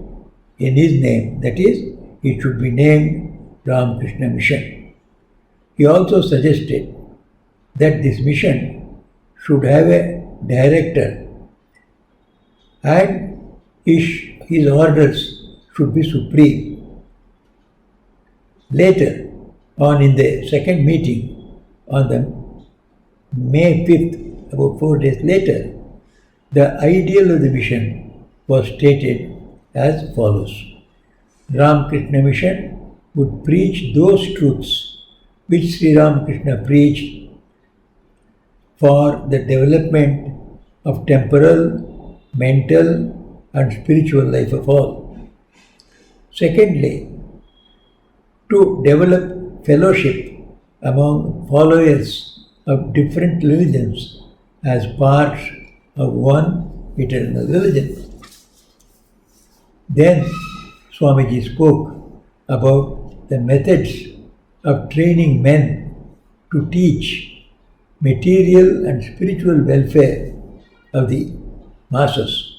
in his name, that is, it should be named Ramakrishna Mission. He also suggested that this mission should have a director and his orders should be supreme. Later on, in the second meeting on the May 5th, about 4 days later, the ideal of the mission was stated as follows. Ramakrishna Mission would preach those truths which Sri Ramakrishna preached for the development of temporal, mental and spiritual life of all. Secondly, to develop fellowship among followers of different religions as parts of one eternal religion. Then Swamiji spoke about the methods of training men to teach material and spiritual welfare of the masses,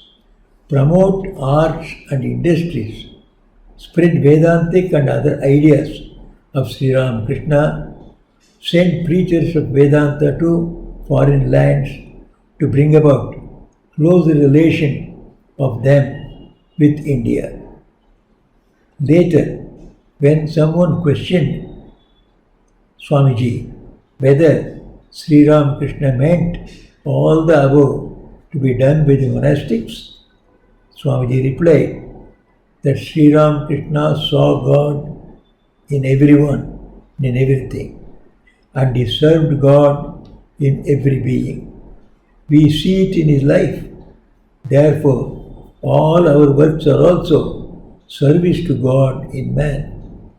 promote arts and industries, spread Vedantic and other ideas of Sri Ramakrishna, send preachers of Vedanta to foreign lands to bring about closer relation of them with India. Later, when someone questioned Swamiji whether Sri Ramakrishna meant all the above to be done by the monastics, Swamiji replied that Sri Ramakrishna saw God in everyone, in everything, and he served God in every being. We see it in his life. Therefore, all our works are also service to God in man.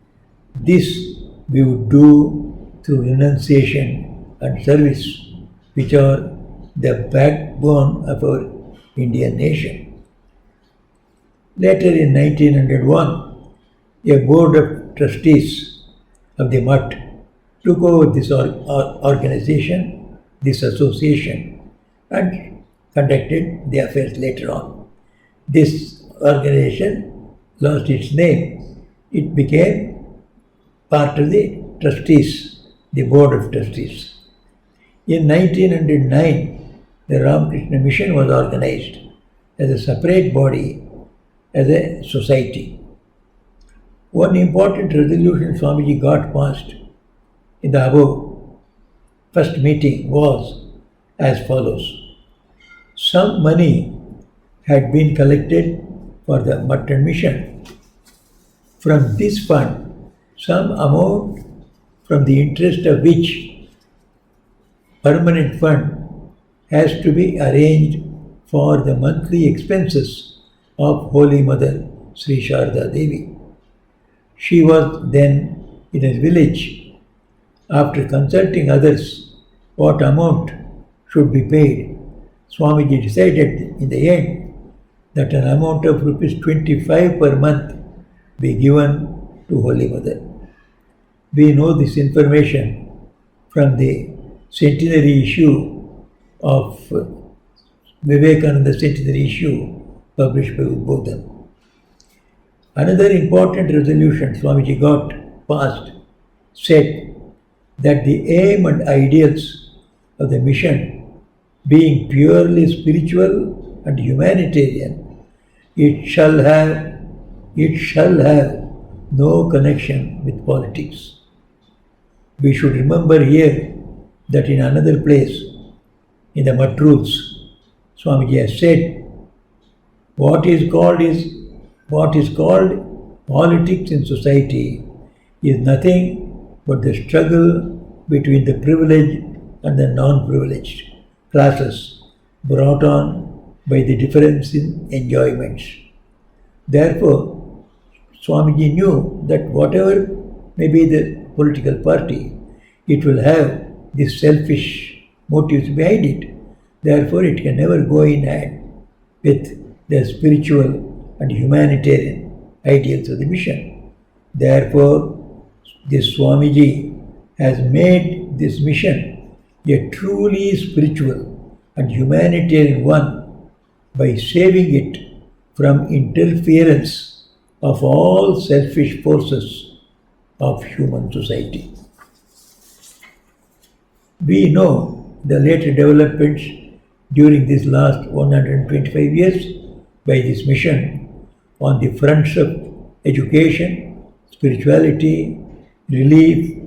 This we would do through renunciation and service, which are the backbone of our Indian nation. Later in 1901, a board of trustees of the Mutt took over this organization, this association, and conducted the affairs later on. This organization lost its name. It became part of the trustees, the board of trustees. In 1909, the Ramakrishna Mission was organized as a separate body, as a society. One important resolution Swamiji got passed in the above first meeting was as follows. Some money had been collected for the Mutton Mission. From this fund, some amount from the interest of which permanent fund has to be arranged for the monthly expenses of Holy Mother Sri Sharda Devi. She was then in a village. After consulting others what amount should be paid, Swamiji decided in the end that an amount of rupees 25 per month be given to Holy Mother. We know this information from the centenary issue of Vivekananda centenary issue published by Uddbodham. Another important resolution Swamiji got passed said that the aim and ideals of the mission being purely spiritual and humanitarian, it shall have no connection with politics. We should remember here that in another place, in the Mutt Rules, Swamiji has said, what is called politics in society is nothing but the struggle between the privileged and the non-privileged classes brought on by the difference in enjoyments. Therefore, Swamiji knew that whatever may be the political party, it will have these selfish motives behind it. Therefore, it can never go in hand with the spiritual and humanitarian ideals of the mission. Therefore, this Swamiji has made this mission a truly spiritual and humanitarian one by saving it from interference of all selfish forces of human society. We know the later developments during these last 125 years by this mission on the fronts of education, spirituality, relief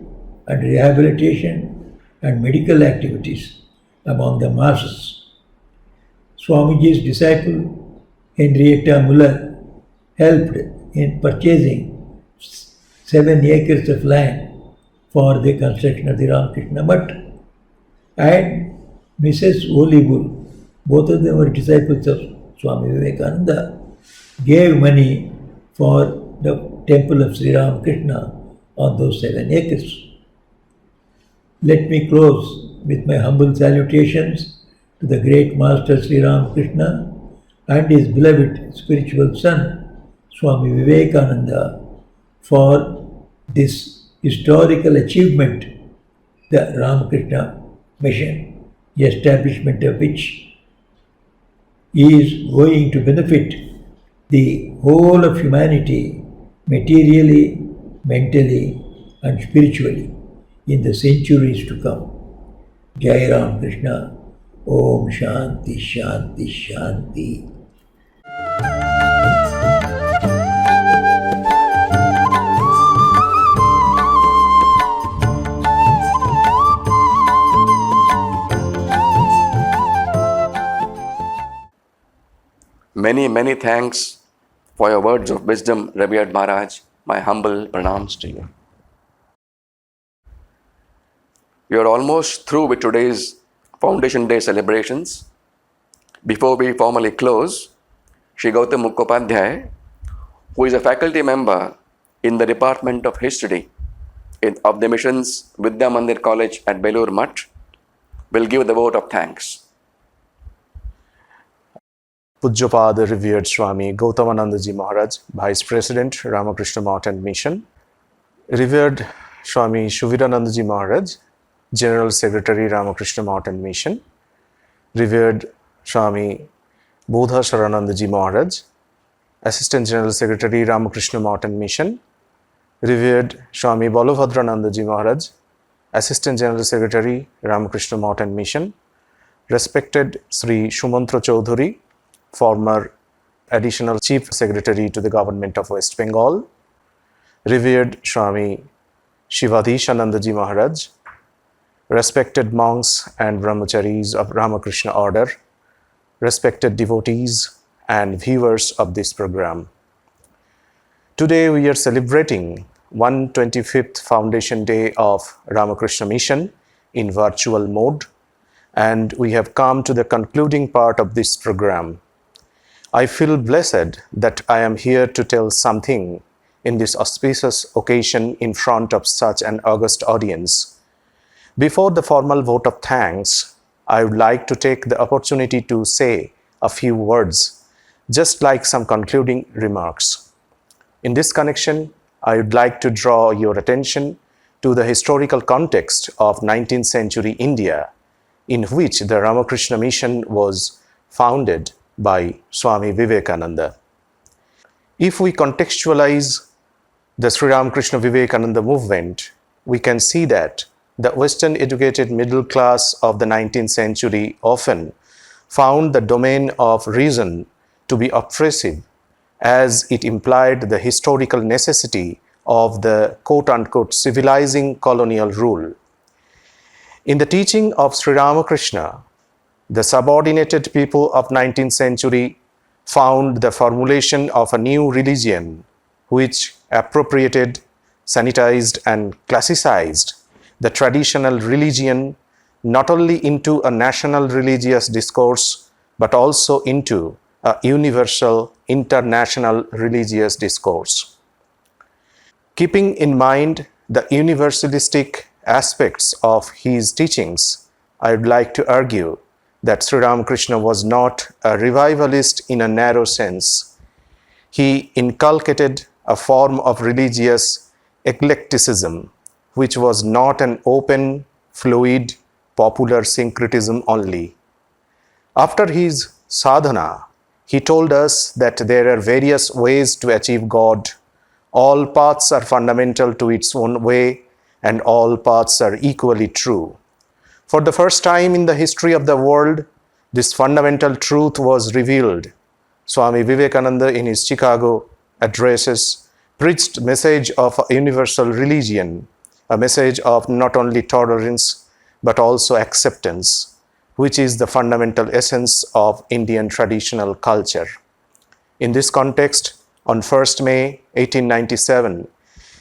and rehabilitation and medical activities among the masses. Swamiji's disciple Henrietta Muller helped in purchasing 7 acres of land for the construction of the Ramakrishna Mutt, and Mrs. Olibull, both of them were disciples of Swami Vivekananda, gave money for the temple of Sri Ramakrishna on those 7 acres. Let me close with my humble salutations to the great Master Sri Ramakrishna and his beloved spiritual son, Swami Vivekananda, for this historical achievement, the Ramakrishna Mission, the establishment of which is going to benefit the whole of humanity materially, mentally and spiritually in the centuries to come. Jai Ram Krishna. Om Shanti Shanti Shanti. Many, many thanks for your words of wisdom, revered Maharaj. My humble pranams to you. We are almost through with today's Foundation Day celebrations. Before we formally close, Shri Gautam Mukhopadhyay, who is a faculty member in the Department of History of the Mission's Vidya Mandir College at Belur Mutt, will give the vote of thanks. Pujyapada revered Swami Gautamananda Ji Maharaj, Vice President, Ramakrishna Mutt and Mission. Revered Swami Shuvirananda Ji Maharaj, General Secretary, Ramakrishna Mutt and Mission. Revered Swami Bodha Sarananda Ji Maharaj, Assistant General Secretary, Ramakrishna Mutt and Mission. Revered Swami Balabhadrananda Ji Maharaj, Assistant General Secretary, Ramakrishna Mutt and Mission. Respected Sri Shumantra Chaudhuri, former Additional Chief Secretary to the Government of West Bengal. Revered Swami Shivadhishananda Ji Maharaj, respected monks and brahmacharis of Ramakrishna Order, respected devotees and viewers of this program. Today we are celebrating 125th Foundation Day of Ramakrishna Mission in virtual mode, and we have come to the concluding part of this program. I feel blessed that I am here to tell something in this auspicious occasion in front of such an august audience. Before the formal vote of thanks, I would like to take the opportunity to say a few words, just like some concluding remarks. In this connection, I would like to draw your attention to the historical context of 19th century India, in which the Ramakrishna Mission was founded by Swami Vivekananda. If we contextualize the Sri Ramakrishna Vivekananda movement, we can see that the Western educated middle class of the 19th century often found the domain of reason to be oppressive, as it implied the historical necessity of the quote-unquote civilizing colonial rule. In the teaching of Sri Ramakrishna, the subordinated people of 19th century found the formulation of a new religion which appropriated, sanitized and classicized the traditional religion not only into a national religious discourse but also into a universal international religious discourse. Keeping in mind the universalistic aspects of his teachings, I would like to argue that Sri Ramakrishna was not a revivalist in a narrow sense. He inculcated a form of religious eclecticism, which was not an open, fluid, popular syncretism only. After his sadhana, he told us that there are various ways to achieve God. All paths are fundamental to its own way, and all paths are equally true. For the first time in the history of the world, this fundamental truth was revealed. Swami Vivekananda, in his Chicago addresses, preached a message of a universal religion, a message of not only tolerance but also acceptance, which is the fundamental essence of Indian traditional culture. In this context, on 1st May 1897,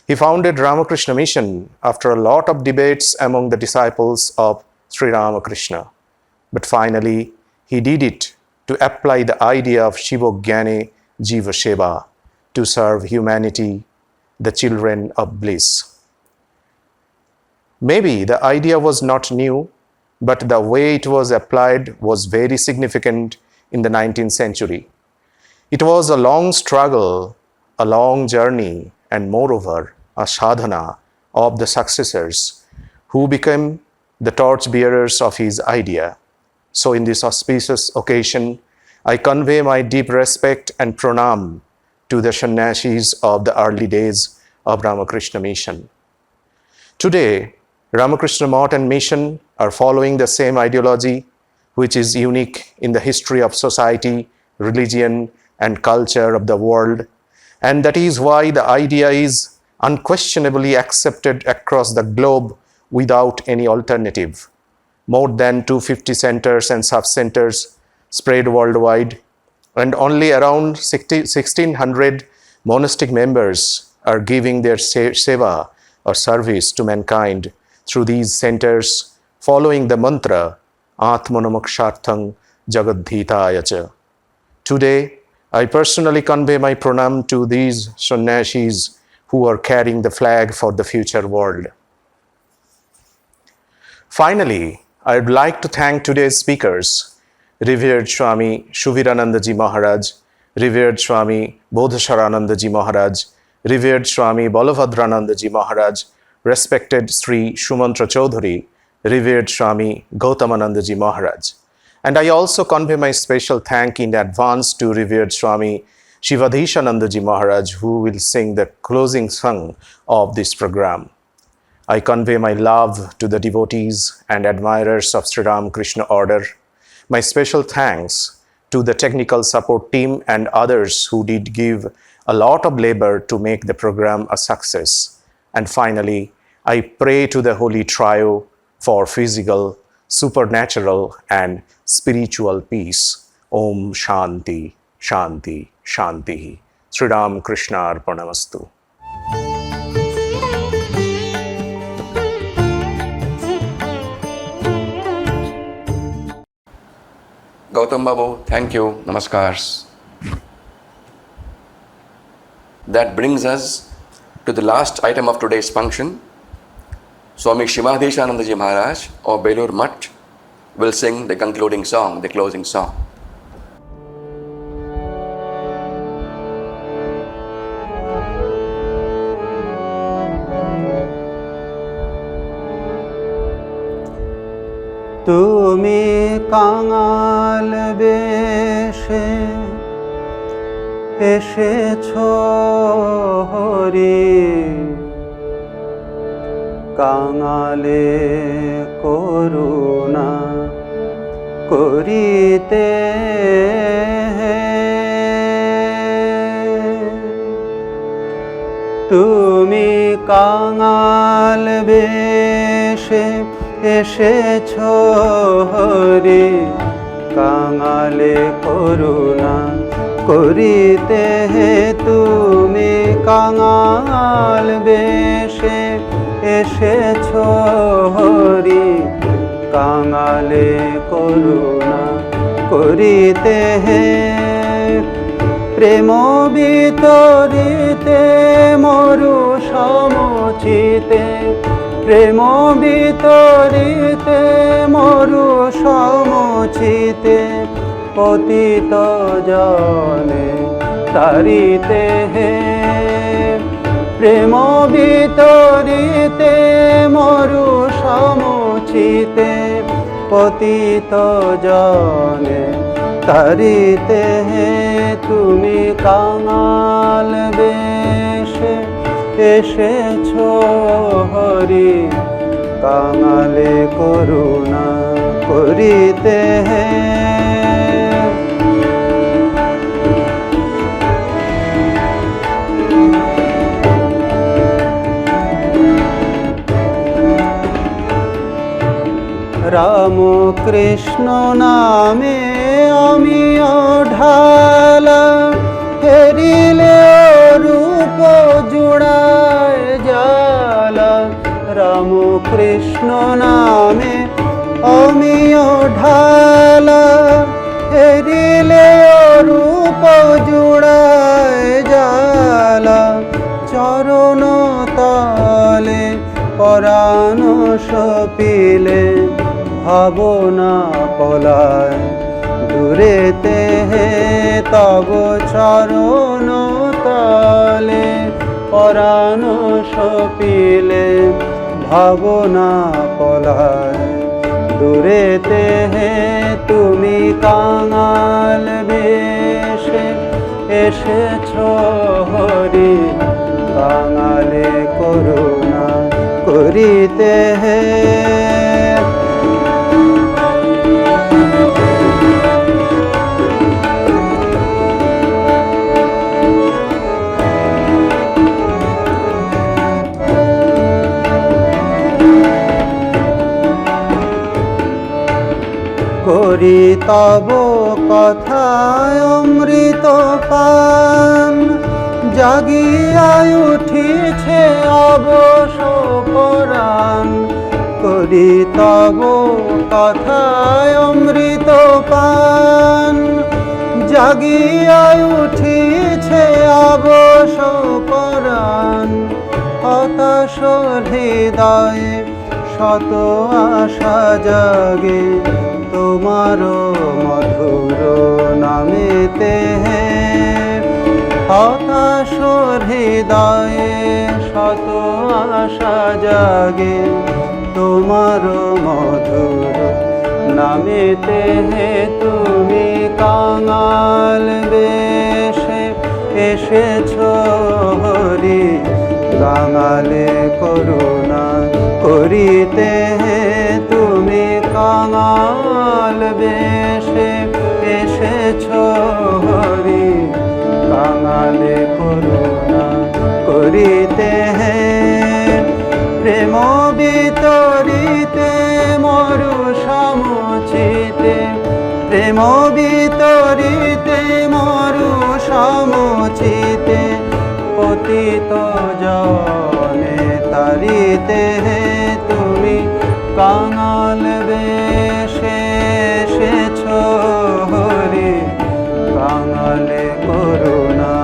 he founded Ramakrishna Mission after a lot of debates among the disciples of Sri Ramakrishna. But finally, he did it to apply the idea of Shivogyane Jiva Seva to serve humanity, the children of bliss. Maybe the idea was not new, but the way it was applied was very significant in the 19th century. It was a long struggle, a long journey, and moreover, a sadhana of the successors who became the torch-bearers of his idea. So in this auspicious occasion, I convey my deep respect and pranam to the sannyasis of the early days of Ramakrishna Mission. Today, Ramakrishna Math and Mission are following the same ideology, which is unique in the history of society, religion, and culture of the world. And that is why the idea is unquestionably accepted across the globe without any alternative. More than 250 centers and sub-centers spread worldwide, and only around 1,600 monastic members are giving their seva or service to mankind through these centers, following the mantra Atmanamokshartham Jagadhitaya cha. Today, I personally convey my pranam to these sannyasis who are carrying the flag for the future world. Finally, I would like to thank today's speakers, revered Swami Shuviranandaji Maharaj, revered Swami Bodhasaranandaji Maharaj, revered Swami Balabhadranandaji Maharaj, respected Sri Shumantra Chaudhary, revered Swami Gautamanandaji Maharaj. And I also convey my special thank in advance to revered Swami Shivadhishanandaji Maharaj, who will sing the closing song of this program. I convey my love to the devotees and admirers of Sri Ramakrishna Order. My special thanks to the technical support team and others who did give a lot of labor to make the program a success. And finally, I pray to the Holy Trio for physical, supernatural, and spiritual peace. Om Shanti, Shanti, Shanti. Sri Ramakrishna Arpanamastu. Gautam Babu, thank you. Namaskars. That brings us to the last item of today's function. Swami Shimadhishanandaji Maharaj of Belur Mutt will sing the concluding song, the closing song. তুমি কাঙাল বেশে এসেছো হরি, কাঙালে করুণা করিতে, তুমি কাঙাল বেশে এসেছো হরি, কাঙালে করুণা করিতে, তুমি কাঙাল বেশে এসেছো হরি, কাঙালে করুণা করিতে, প্রেম বিতরিতে মরু সমচিতে, প্রেম বিতরিতে মরু সমচিতে, পতিত জনে তারিতে হে প্রেম বিতরিতে মরু সমুচিতে পতিত জনে তারিতে হে তুমি কাঙাল বেশে এসেছ হরি কাঙালে করুণা করিতে হে রাম কৃষ্ণ নামে আমি ঢালা হেরিলে রূপ জুড়ায় জালা রাম কৃষ্ণ নামে আমি ঢালা হেরিলে রূপ জুড়ায় জালা চরণ তলে পরাণ সপিলে ভাবনা পলায় দূরেতে হে তব চরণ তলে পরাণ সপিলে ভাবনা পলায় দূরেতে হে তুমি কাঙাল বেশে এসেছ হরি কাঙালে করুণা করিতে হে করি তব কথায় অমৃত পান জাগিয়ায় উঠিছে অবশ পরাণ করি তব কথায় অমৃত পান জাগিয়ায় উঠিছে অবশ পরাণ হতাশ হৃদয়ে শত আশা জাগে তোমার মধুর নামেতে হে হতাশ হৃদয়ে শত আশা জাগে তোমার মধুর নামেতে হে তুমি কাঙাল বেশে এসেছ হরি কাঙালে করুণা করিতে হে তুমি কাঙাল বেশে এসেছ হরি কাঙালে করুণা করিতে হে প্রেম বিতরিতে মরু সমুচিতে প্রেম বিতরিতে মরু সমুচিতে পতিত জনে তারিতে হে তুমি কাঙাল বেশে এসেছ হরি কাঙালে করুণা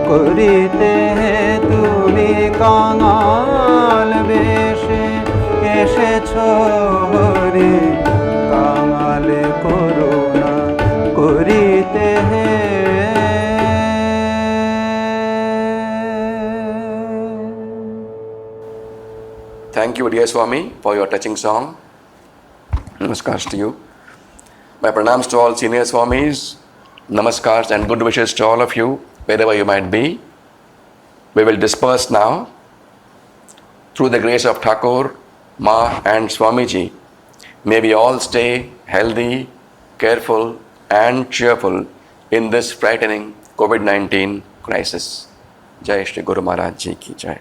করিতে হে তুমি কাঙাল বেশে এসেছ হরি কাঙালে করুণা করিতে হে Thank you, dear Swami, for your touching song. Namaskars to you. My pranams to all senior Swamis. Namaskars and good wishes to all of you, wherever you might be. We will disperse now. Through the grace of Thakur, Ma and Swamiji, may we all stay healthy, careful and cheerful in this frightening COVID-19 crisis. Jai Shri Guru Maharaj Ji ki Jai.